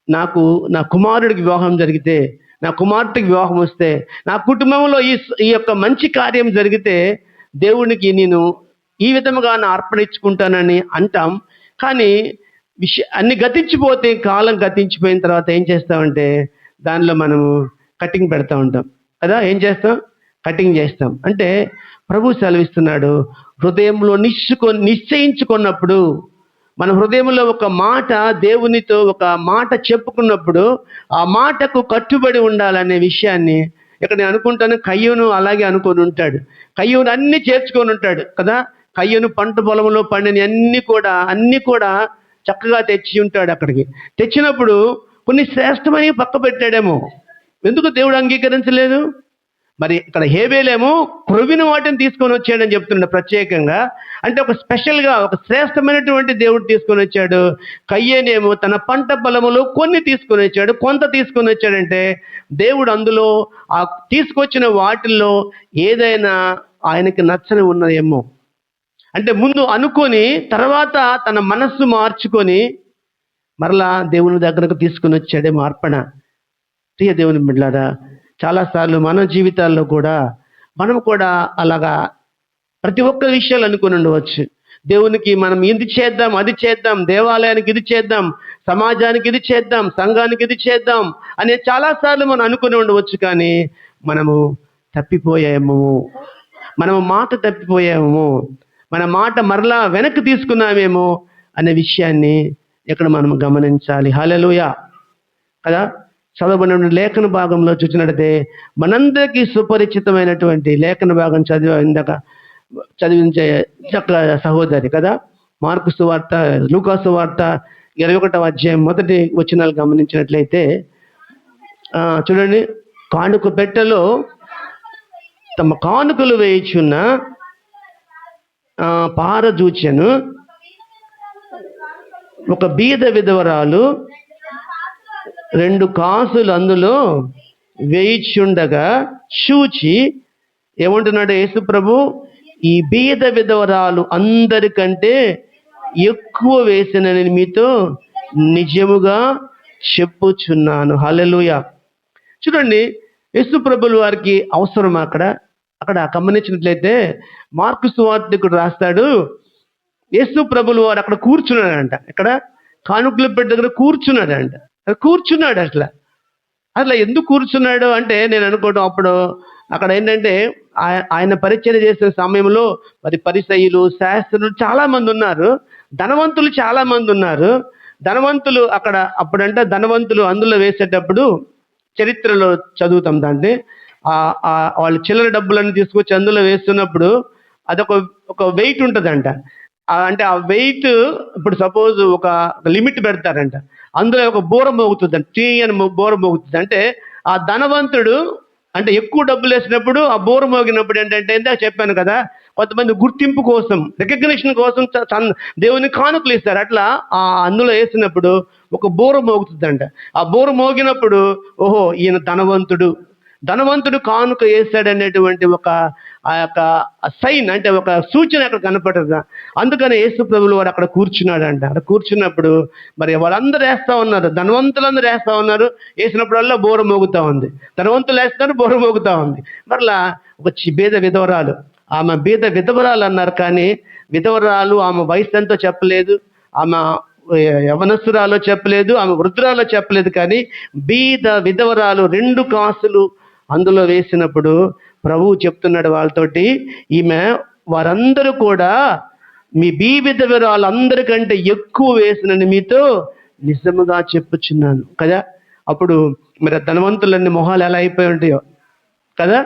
నా కుమారుడికి వివాహం జరిగితే, నా కుమార్తెకి వివాహం వస్తే, నా కుటుంబంలో ఈ యొక్క మంచి కార్యం జరిగితే దేవునికి నేను ఈ విధముగా నా అర్పణ ఇచ్చుకుంటానని అంటాం. కానీ అన్ని గతించిపోతే, కాలం గతించిపోయిన తర్వాత ఏం చేస్తామంటే దానిలో మనము కటింగ్ పెడతా ఉంటాం కదా. ఏం చేస్తాం? కటింగ్ చేస్తాం. అంటే ప్రభు సెలవిస్తున్నాడు, హృదయంలో నిశ్చయించుకున్నప్పుడు, మన హృదయంలో ఒక మాట, దేవునితో ఒక మాట చెప్పుకున్నప్పుడు ఆ మాటకు కట్టుబడి ఉండాలనే విషయాన్ని ఇక్కడ నేను అనుకుంటాను. కయ్యూను అలాగే అనుకొని ఉంటాడు. కయ్యూను అన్ని చేర్చుకొని ఉంటాడు కదా. కయ్యూను పంట పొలంలో పండిన అన్ని కూడా చక్కగా తెచ్చి ఉంటాడు. అక్కడికి తెచ్చినప్పుడు కొన్ని శ్రేష్టమని పక్క పెట్టాడేమో. ఎందుకు దేవుడు అంగీకరించలేదు? మరి ఇక్కడ హేబేలేమో క్రొవ్విన వాటిని తీసుకొని వచ్చాడని చెప్తున్నాడు ప్రత్యేకంగా. అంటే ఒక స్పెషల్గా, ఒక శ్రేష్టమైనటువంటి దేవుడు తీసుకొని వచ్చాడు. కయ్యేనేమో తన పంట పొలములో కొన్ని తీసుకొని వచ్చాడు. కొంత తీసుకొని వచ్చాడంటే దేవుడు అందులో ఆ తీసుకొచ్చిన వాటిల్లో ఏదైనా ఆయనకి నచ్చని ఉన్నదేమో. అంటే ముందు అనుకొని తర్వాత తన మనస్సు మార్చుకొని మరలా దేవుని దగ్గరకు తీసుకొని వచ్చాడేమో అర్పణ. ప్రియ దేవుని బిడ్డలారా, చాలాసార్లు మన జీవితాల్లో కూడా మనం కూడా అలాగా ప్రతి ఒక్క విషయాలు అనుకుని ఉండవచ్చు. దేవునికి మనం ఇది చేద్దాం, అది చేద్దాం, దేవాలయానికి ఇది చేద్దాం, సమాజానికి ఇది చేద్దాం, సంఘానికి ఇది చేద్దాం అనే చాలాసార్లు మనం అనుకుని ఉండవచ్చు. కానీ మనము తప్పిపోయాము, మాట తప్పిపోయాము, మన మాట మరలా వెనక్కి తీసుకున్నామేమో అనే విషయాన్ని ఇక్కడ మనం గమనించాలి. హల్లెలూయా కదా. చదవబడిన లేఖన భాగంలో చూసినట్లయితే మనందరికీ సుపరిచితమైనటువంటి లేఖన భాగం చదివించే చక్క సహోదరి కదా. మార్కు సువార్త, లూకా సువార్త 21వ అధ్యాయం 1 వచనాలు గమనించినట్లయితే చూడండి, కానుక పెట్టెలో తమ కానుకలు వేయుచున్న పారజూచెను ఒక బీద విధవరాలు 2 కాసులు అందులో వేయిచుండగా చూచి ఏమంటున్నాడు యేసు ప్రభు? ఈ బీద విధవరాలు అందరికంటే ఎక్కువ వేసినని మీతో నిజముగా చెప్పుచున్నాను. హల్లెలూయా. చూడండి, యేసు ప్రభుల వారికి అవసరం అక్కడ గమనించినట్లయితే మార్కు సువార్తికుడు రాస్తాడు, యేసు ప్రభుల వారు అక్కడ కూర్చున్నాడంట. ఇక్కడ కానుకల పెట్టె దగ్గర కూర్చున్నాడంట. అట్లా ఎందుకు కూర్చున్నాడు అంటే నేను అనుకోవడం, అప్పుడు అక్కడ ఏంటంటే ఆయన పరిచయం చేసే సమయంలో మరి పరిసయ్యులు, శాస్త్రులు చాలా మంది ఉన్నారు, ధనవంతులు చాలా మంది ఉన్నారు. ధనవంతులు అక్కడ అప్పుడంటే ధనవంతులు అందులో వేసేటప్పుడు చరిత్రలో చదువుతాం దాన్ని. వాళ్ళు చిల్లర డబ్బులన్నీ తీసుకొచ్చి అందులో వేస్తున్నప్పుడు అదొక ఒక వెయిట్ ఉంటుందంట. అంటే ఆ వెయిట్ ఇప్పుడు సపోజ్ ఒక లిమిట్ పెడతారంట. అందులో ఒక బూర మోగుతుందంట, టీ అని బూర మోగుతుంది. అంటే ఆ ధనవంతుడు అంటే ఎక్కువ డబ్బులు వేసినప్పుడు ఆ బూర మోగినప్పుడు ఏంటంటే, ఇందాక చెప్పాను కదా, కొంతమంది గుర్తింపు కోసం, రికగ్నిషన్ కోసం దేవుని కానుకలు ఇస్తారు. అట్లా అందులో వేసినప్పుడు ఒక బూర మోగుతుందంట. ఆ బూర మోగినప్పుడు ఓహో ఈయన ధనవంతుడు కానుక వేస్తాడనేటువంటి ఒక ఆ యొక్క సైన్, అంటే ఒక సూచన అక్కడ కనపడదు. అందుకని యేసు ప్రభువులు వారు అక్కడ కూర్చున్నాడంట. అక్కడ కూర్చున్నప్పుడు మరి వాళ్ళందరూ వేస్తా ఉన్నారు, ధనవంతులందరూ వేస్తా ఉన్నారు. వేసినప్పుడల్లా బోర మోగుతా ఉంది. ధనవంతులు వేస్తారు, బోర మోగుతా ఉంది. మరలా ఒక బీద విధవరాలు, ఆమె బీద విధవరాలు అన్నారు, కానీ విధవరాలు ఆమె వయసు ఎంతో చెప్పలేదు, ఆమె యవనస్తురాలో చెప్పలేదు, ఆమె వృద్ధురాలో చెప్పలేదు, కానీ బీద విధవరాలు 2 కాసులు అందులో వేసినప్పుడు ప్రభువు చెప్తున్నాడు వాళ్ళతోటి, ఈమె వారందరూ కూడా మీ విధవరాలందరికంటే ఎక్కువ వేసినని మీతో నిజముగా చెప్పుచున్నాను కదా. అప్పుడు మరి ధనవంతులన్నీ మొహాలు ఎలా అయిపోయి ఉంటాయో కదా,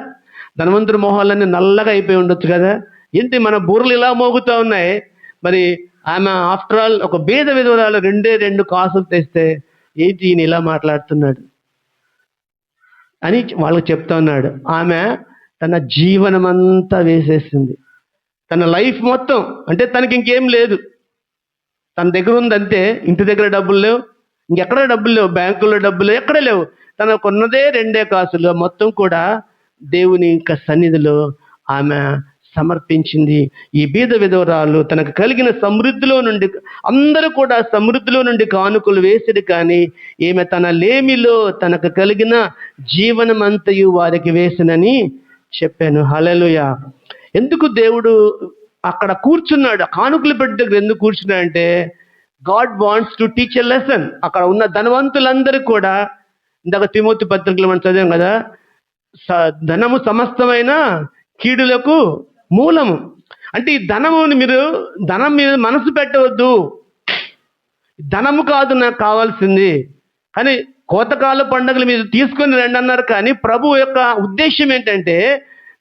ధనవంతుడి మొహాలన్నీ నల్లగా అయిపోయి ఉండొచ్చు కదా. ఏంటి మన బూరలు ఇలా మోగుతూ ఉన్నాయి. మరి ఆమె ఆఫ్టర్ ఆల్ ఒక బీద విధవరాలు 2 కాసులు తెస్తే ఏంటి ఈయన ఇలా మాట్లాడుతున్నాడు అని వాళ్ళకి చెప్తా ఉన్నాడు. ఆమె తన జీవనమంతా వేసేసింది, తన లైఫ్ మొత్తం. అంటే తనకి ఇంకేం లేదు, తన దగ్గర ఉందంతే. ఇంటి దగ్గర డబ్బులు లేవు, ఇంకెక్కడ డబ్బులు లేవు, బ్యాంకుల్లో డబ్బులు ఎక్కడ లేవు. తనకున్నదే 2 కాసులు మొత్తం కూడా దేవుని యొక్క సన్నిధిలో ఆమె సమర్పించింది. ఈ బీద విధవరాలు తనకు కలిగిన సమృద్ధిలో నుండి, అందరూ కూడా సమృద్ధిలో నుండి కానుకలు వేసిడు, కానీ ఈమె తన లేమిలో తనకు కలిగిన జీవనమంతయు వారికి వేసినని చెప్పాను. హల్లెలూయా. ఎందుకు దేవుడు అక్కడ కూర్చున్నాడు, కానుకలు పెట్టి దగ్గర ఎందుకు కూర్చున్నాడంటే, God wants to teach a lesson. అక్కడ ఉన్న ధనవంతులందరూ కూడా, ఇందాక తిమోతి పత్రికలు మనం చదివాం కదా, ధనము సమస్తమైన కీడులకు మూలము. అంటే ఈ ధనం మీద మనసు పెట్టవద్దు. ధనము కాదు నాకు కావాల్సింది, కానీ కోతకాల పండుగలు మీరు తీసుకొని రండి అన్నారు. కానీ ప్రభు యొక్క ఉద్దేశం ఏంటంటే,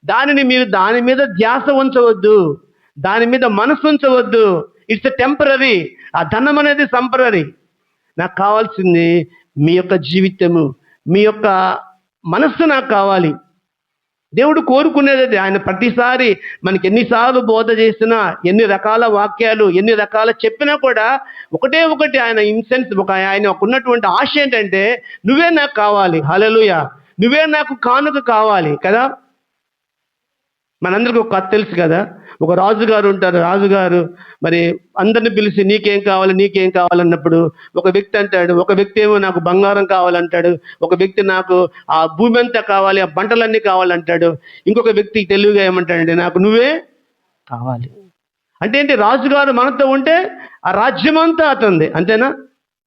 దాని మీద ధ్యాస ఉంచవద్దు, దాని మీద మనసు ఉంచవద్దు. It's a temporary. ఆ ధనం అనేది టెంపరరీ. నాకు కావాల్సింది మీ యొక్క జీవితము, మీ యొక్క మనస్సు నాకు కావాలి. దేవుడు కోరుకునేది ఆయన ప్రతిసారి మనకి ఎన్నిసార్లు బోధ చేసినా, ఎన్ని రకాల వాక్యాలు, ఎన్ని రకాల చెప్పినా కూడా ఒకటి ఆయన ఇన్సెన్స్, ఆయన ఉన్నటువంటి ఆశ ఏంటంటే, నువ్వే నాకు కావాలి. హల్లెలూయా. నువ్వే నాకు కానుక కావాలి కదా. మనందరికీ ఒక కథ తెలుసు కదా. ఒక రాజుగారు ఉంటారు. రాజుగారు మరి అందరిని పిలిచి నీకేం కావాలన్నప్పుడు ఒక వ్యక్తి అంటాడు, ఒక వ్యక్తి ఏమో నాకు బంగారం కావాలంటాడు, ఒక వ్యక్తి నాకు ఆ భూమి అంతా కావాలి, ఆ పంటలన్నీ కావాలంటాడు, ఇంకొక వ్యక్తి తెలివిగా ఏమంటాడంటే నాకు నువ్వే కావాలి. అంటే ఏంటి, రాజుగారు మనతో ఉంటే ఆ రాజ్యమంతా అతనిది, అంతేనా?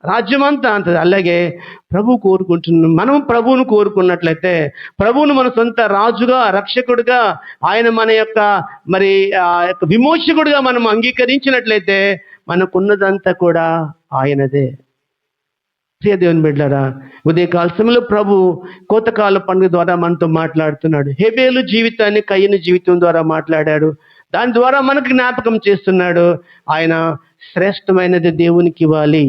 రాజ్యమంతా అంతది. అలాగే ప్రభు కోరుకుంటున్నాం. మనం ప్రభువును కోరుకున్నట్లయితే, ప్రభువును మన సొంత రాజుగా, రక్షకుడిగా, ఆయన మన యొక్క మరి విమోచకుడిగా మనం అంగీకరించినట్లయితే మనకున్నదంతా కూడా ఆయనదే. ప్రియ దేవుని బిడ్డలారా, ఉదయకాల సమయంలో ప్రభు కోతకాల పండుగ ద్వారా మనతో మాట్లాడుతున్నాడు. హేబేలు జీవితాన్ని కయీను జీవితం ద్వారా మాట్లాడాడు. దాని ద్వారా మనకు జ్ఞాపకం చేస్తున్నాడు, ఆయన శ్రేష్టమైనది దేవునికి ఇవ్వాలి,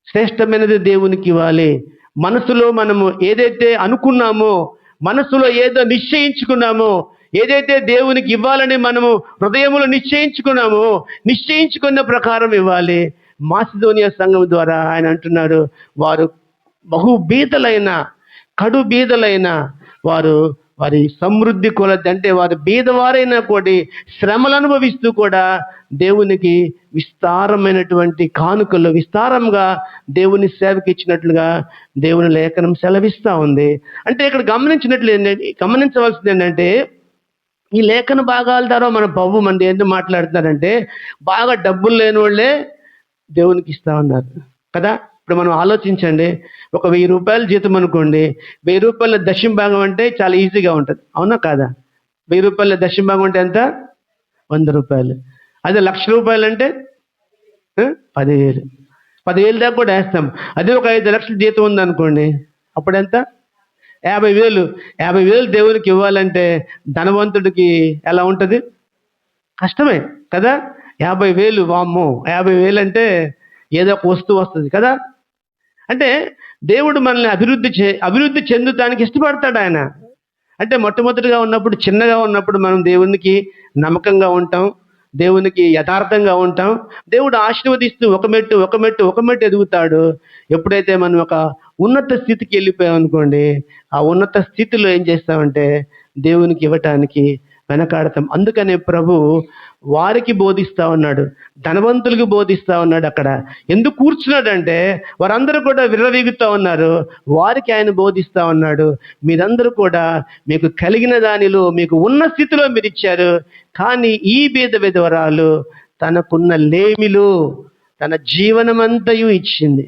శ్రేష్టమైనది దేవునికి ఇవ్వాలి. మనసులో మనము ఏదైతే అనుకున్నామో, మనసులో ఏదో నిశ్చయించుకున్నామో, ఏదైతే దేవునికి ఇవ్వాలని మనము హృదయములో నిశ్చయించుకున్న ప్రకారం ఇవ్వాలి. మాసిదోనియా సంఘం ద్వారా ఆయన అంటున్నాడు, వారు బహు బీదలైన, కడు బీదలైన వారి సమృద్ధి కొలది, అంటే వారు బీదవారైనా కూడా శ్రమలు అనుభవిస్తూ కూడా దేవునికి విస్తారమైనటువంటి కానుకలు, విస్తారంగా దేవుని సేవకి ఇచ్చినట్లుగా దేవుని లేఖనం సెలవిస్తూ ఉంది. అంటే ఇక్కడ గమనించవలసింది ఏంటంటే, ఈ లేఖన భాగాల ద్వారా మన ప్రభు మంది ఎందుకు మాట్లాడుతున్నారంటే, బాగా డబ్బులు లేని వాళ్ళే దేవునికి ఇస్తా ఉన్నారు కదా. ఇప్పుడు మనం ఆలోచించండి, ఒక 1000 రూపాయలు జీతం అనుకోండి, 1000 రూపాయల దశమ భాగం అంటే చాలా ఈజీగా ఉంటుంది, అవునా కాదా? 1000 రూపాయల దశమ భాగం అంటే ఎంత? 100 రూపాయలు. అదే 1,00,000 రూపాయలు అంటే 10,000. 10,000 దాకా కూడా వేస్తాం. అదే ఒక 5 లక్షల జీతం ఉందనుకోండి, అప్పుడెంత? 50,000. 50,000 దేవునికి ఇవ్వాలంటే ధనవంతుడికి ఎలా ఉంటుంది? కష్టమే కదా. 50,000 వామ్మో! 50,000 అంటే ఏదో ఒక వస్తువు వస్తుంది కదా. అంటే దేవుడు మనల్ని అభివృద్ధి చెందుతానికి ఇష్టపడతాడు ఆయన. అంటే మొట్టమొదటిగా ఉన్నప్పుడు, చిన్నగా ఉన్నప్పుడు మనం దేవునికి నమ్మకంగా ఉంటాం, దేవునికి యథార్థంగా ఉంటాం. దేవుడు ఆశీర్వదిస్తూ ఒక మెట్టు ఎదుగుతాడు. ఎప్పుడైతే మనం ఒక ఉన్నత స్థితికి వెళ్ళిపోయాం అనుకోండి, ఆ ఉన్నత స్థితిలో ఏం చేస్తామంటే దేవునికి ఇవ్వటానికి వెనకాడతాం. అందుకనే ప్రభు వారికి బోధిస్తా ఉన్నాడు, ధనవంతులకు బోధిస్తా ఉన్నాడు. అక్కడ ఎందుకు కూర్చున్నాడంటే వారందరూ కూడా విర్రవీగుతా ఉన్నారు, వారికి ఆయన బోధిస్తా ఉన్నాడు. మీరందరూ కూడా మీకు కలిగిన దానిలో, మీకు ఉన్న స్థితిలో మీరు ఇచ్చారు, కానీ ఈ బీద విధవరాలు తనకున్న లేమిలో తన జీవనమంతయు ఇచ్చింది.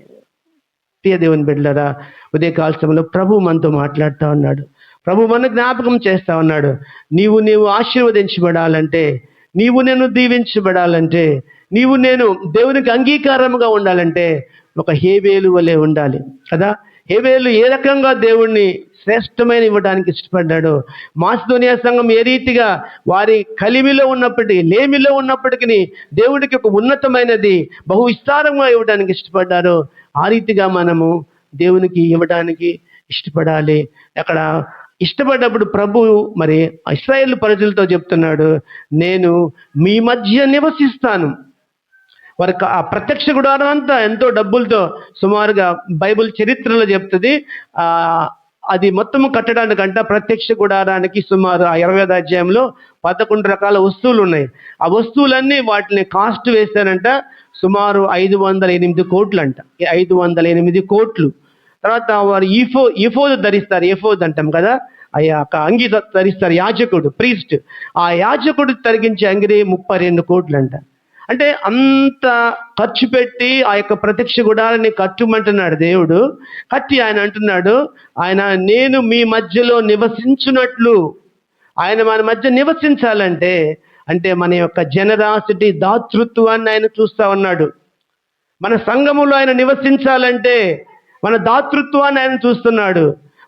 ప్రియ దేవుని బిడ్డలారా, ఉదయకాల సమయంలో ప్రభు మనతో మాట్లాడుతూ ఉన్నాడు. ప్రభు మన జ్ఞాపకం చేస్తా ఉన్నాడు. నీవు ఆశీర్వదించబడాలంటే, నీవు నేను దీవించబడాలంటే, నీవు నేను దేవునికి అంగీకారముగా ఉండాలంటే ఒక హేబేలు వలె ఉండాలి కదా. హేబేలు ఏ రకంగా దేవుణ్ణి శ్రేష్టమైన ఇవ్వడానికి ఇష్టపడ్డాడు. మాసిదోనియా సంఘం ఏ రీతిగా వారి కలిమిలో ఉన్నప్పటికీ, లేమిలో ఉన్నప్పటికీ దేవుడికి ఒక ఉన్నతమైనది బహు విస్తారంగా ఇవ్వడానికి ఇష్టపడ్డారు. ఆ రీతిగా మనము దేవునికి ఇవ్వడానికి ఇష్టపడాలి. అక్కడ ఇష్టపడ్డప్పుడు ప్రభు మరి ఇశ్రాయేలు ప్రజలతో చెప్తున్నాడు, నేను మీ మధ్య నివసిస్తాను. వారికి ఆ ప్రత్యక్ష గుడారం అంతా ఎంతో డబ్బులతో, సుమారుగా బైబిల్ చరిత్రలో చెప్తుంది, అది మొత్తము కట్టడానికంట ప్రత్యక్ష గుడారానికి సుమారు ఆ 20వ అధ్యాయంలో 11 రకాల వస్తువులు ఉన్నాయి. ఆ వస్తువులన్నీ వాటిని కాస్ట్ వేశారంట సుమారు 508 కోట్లు అంట. 508 కోట్లు. తర్వాత వారు ఈఫోదు ధరిస్తారు. ఎఫోద్ అంటాం కదా, అంగి ధరిస్తారు యాజకుడు, ప్రీస్ట్. ఆ యాజకుడు తరిగించే అంగిరి 32 కోట్లు అంట. అంటే అంత ఖర్చు పెట్టి ఆ యొక్క ప్రత్యక్ష గుడారాన్ని కట్టుమంటున్నాడు దేవుడు. కట్టి ఆయన అంటున్నాడు, నేను మీ మధ్యలో నివసించున్నట్లు. ఆయన మన మధ్య నివసించాలంటే అంటే మన యొక్క జనరాసిటీ, దాతృత్వాన్ని ఆయన చూస్తా ఉన్నాడు. మన సంఘములో ఆయన నివసించాలంటే మన దాతృత్వాన్ని ఆయన చూస్తున్నాడు.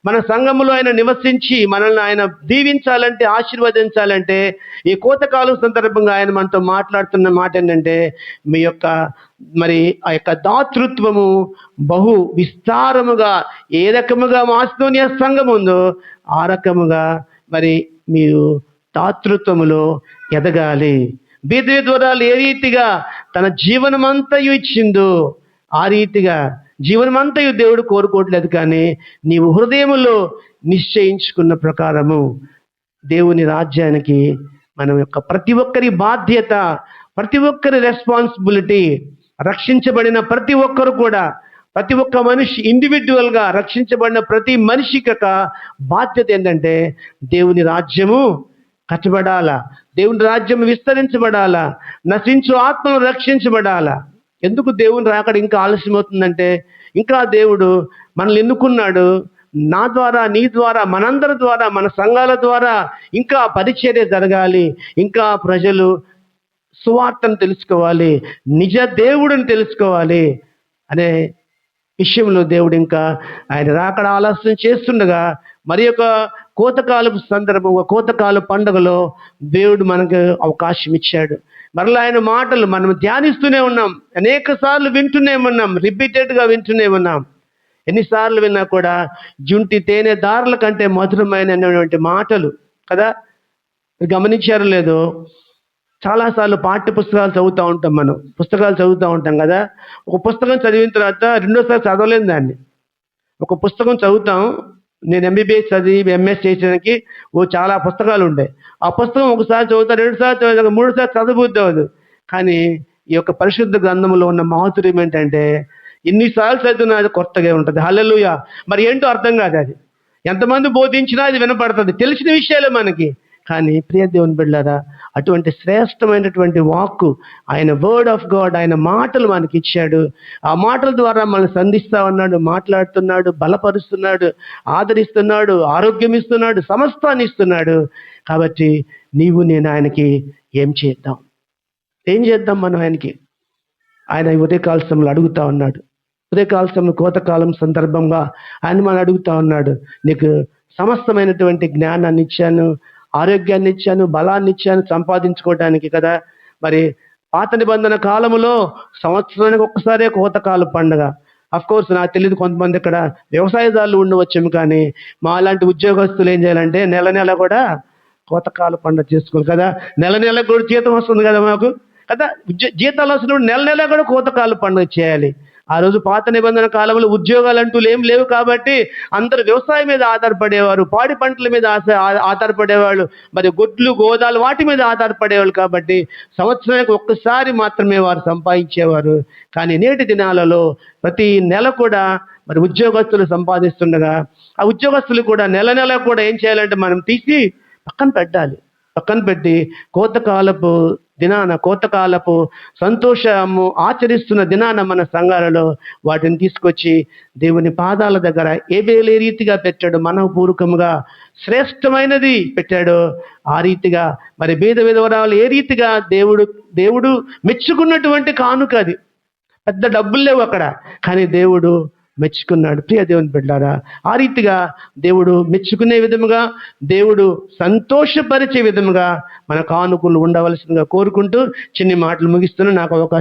మన సంఘములో ఆయన నివసించి మనల్ని ఆయన దీవించాలంటే, ఆశీర్వదించాలంటే ఈ కోతకాలం సందర్భంగా ఆయన మనతో మాట్లాడుతున్న మాట ఏంటంటే, మీ యొక్క మరి ఆ యొక్క దాతృత్వము బహు విస్తారముగా, ఏ రకముగా మాసిదోనియా సంఘం ఉందో ఆ రకముగా మరి మీరు దాతృత్వములో ఎదగాలి. బీదవిధవరాలు ఏ రీతిగా తన జీవనమంతయు ఇచ్చిందో ఆ రీతిగా జీవనమంతయు దేవుడు కోరుకోవట్లేదు, కానీ నీవు హృదయములో నిశ్చయించుకున్న ప్రకారము దేవుని రాజ్యానికి మనం యొక్క ప్రతి ఒక్కరి బాధ్యత, ప్రతి ఒక్కరి రెస్పాన్సిబిలిటీ, రక్షించబడిన ప్రతి ఒక్కరు కూడా, ప్రతి ఒక్క మనిషి ఇండివిజువల్గా రక్షించబడిన ప్రతి మనిషికి ఒక బాధ్యత ఏంటంటే దేవుని రాజ్యము కట్టబడాలా, దేవుని రాజ్యం విస్తరించబడాలా, నశించు ఆత్మను రక్షించబడాలా. ఎందుకు దేవుని రాకడ ఇంకా ఆలస్యం అవుతుందంటే, ఇంకా దేవుడు మనల్ని ఎన్నుకున్నాడు. నా ద్వారా, నీ ద్వారా, మనందరి ద్వారా, మన సంఘాల ద్వారా ఇంకా పరిచర్య జరగాలి. ఇంకా ప్రజలు సువార్తను తెలుసుకోవాలి, నిజ దేవుడిని తెలుసుకోవాలి అనే విషయంలో దేవుడు ఇంకా ఆయన రాకడ ఆలస్యం చేస్తుండగా మరి ఒక కోతకాలపు సందర్భం, కోతకాల పండుగలో దేవుడు మనకు అవకాశం ఇచ్చాడు. మరలా ఆయన మాటలు మనం ధ్యానిస్తూనే ఉన్నాం, అనేక సార్లు వింటూనే ఉన్నాం, రిపీటెడ్గా వింటూనే ఉన్నాం. ఎన్నిసార్లు విన్నా కూడా జుంటి తేనె దారుల కంటే మధురమైనటువంటి మాటలు కదా. గమనించారు లేదో, చాలాసార్లు పాఠ్య పుస్తకాలు చదువుతూ ఉంటాం, మనం పుస్తకాలు చదువుతూ ఉంటాం కదా. ఒక పుస్తకం చదివిన తర్వాత రెండోసారి చదవలేను దాన్ని. ఒక పుస్తకం చదువుతాం, నేను ఎంబీబీఎస్ చదివి ఎంఎస్ చేసేదానికి చాలా పుస్తకాలు ఉంటాయి. ఆ పుస్తకం ఒకసారి చదువుతా, 2 సార్లు చదువుతా, 3 సార్లు చదవబుద్ధి అవ్వదు. కానీ ఈ యొక్క పరిశుద్ధ గ్రంథంలో ఉన్న మాధుర్యం ఏంటంటే ఎన్నిసార్లు చదివినా అది కొత్తగా ఉంటుంది. హల్లెలూయా. మరి ఏంటో అర్థం కాదు, అది ఎంతమంది బోధించినా అది వినపడుతుంది, తెలిసిన విషయాలే మనకి. కానీ ప్రియ దేవుని బిడ్డలారా, అటువంటి శ్రేష్టమైనటువంటి వాక్కు, ఆయన వర్డ్ ఆఫ్ గాడ్, ఆయన మాటలు మనకి ఇచ్చాడు. ఆ మాటల ద్వారా మనల్ని సంధిస్తా ఉన్నాడు, మాట్లాడుతున్నాడు, బలపరుస్తున్నాడు, ఆదరిస్తున్నాడు, ఆరోగ్యం ఇస్తున్నాడు, సమస్తాన్ని ఇస్తున్నాడు. కాబట్టి నీవు నేను ఆయనకి ఏం చేద్దాం మనం ఆయనకి? ఆయన ఈ ఉదయకాల సమయంలో అడుగుతా ఉన్నాడు. ఉదయకాల సమయంలో కోతకాలం సందర్భంగా ఆయన మనం అడుగుతా ఉన్నాడు. నీకు సమస్తమైనటువంటి జ్ఞానాన్ని ఇచ్చాను, ఆరోగ్యాన్ని ఇచ్చాను, బలాన్ని ఇచ్చాను సంపాదించుకోవడానికి కదా. మరి పాత నిబంధన కాలములో సంవత్సరానికి ఒక్కసారే కోతకాల పండుగ. అఫ్ కోర్స్ నాకు తెలియదు, కొంతమంది ఇక్కడ వ్యవసాయదారులు ఉండవచ్చేమో, కానీ మా లాంటి ఉద్యోగస్తులు ఏం చేయాలంటే నెల నెల కూడా కోతకాల పండుగ చేసుకోవాలి కదా. నెల నెల కూడా జీతం వస్తుంది కదా మాకు కదా. జీతాలు వస్తున్నప్పుడు నెల నెల కూడా కోతకాల పండుగ చేయాలి. ఆ రోజు పాత నిబంధన కాలంలో ఉద్యోగాలు అంటూ ఏం లేవు కాబట్టి అందరూ వ్యవసాయం మీద ఆధారపడేవారు, పాడి పంటల మీద ఆధారపడేవాళ్ళు, మరి గొడ్లు గోదాలు వాటి మీద ఆధారపడేవాళ్ళు. కాబట్టి సంవత్సరానికి ఒక్కసారి మాత్రమే వారు సంపాదించేవారు. కానీ నేటి దినాలలో ప్రతి నెల కూడా మరి ఉద్యోగస్తులు సంపాదిస్తుండగా ఆ ఉద్యోగస్తులు కూడా నెల నెల కూడా ఏం చేయాలంటే మనం తీసి పక్కన పెట్టాలి. పక్కన పెట్టి కోతకాలపు దినాన, కోతకాలపు సంతోషము ఆచరిస్తున్న దినాన మన సంఘాలలో వాటిని తీసుకొచ్చి దేవుని పాదాల దగ్గర ఏ రీతిగా పెట్టాడు, మనఃపూర్వకముగా శ్రేష్టమైనది పెట్టాడో ఆ రీతిగా మరి బీద విధవరాలు ఏ రీతిగా దేవుడు మెచ్చుకున్నటువంటి కానుక అది. పెద్ద డబ్బులు లేవు అక్కడ, కానీ దేవుడు మెచ్చుకున్నాడు. ప్రియ దేవుని బిడ్డలారా, ఆ రీతిగా దేవుడు మెచ్చుకునే విధముగా, దేవుడు సంతోషపరిచే విధముగా మన కానుకలు ఉండవలసిందిగా కోరుకుంటూ చిన్ని మాటలు ముగిస్తున్నాను. నాకు అవకాశం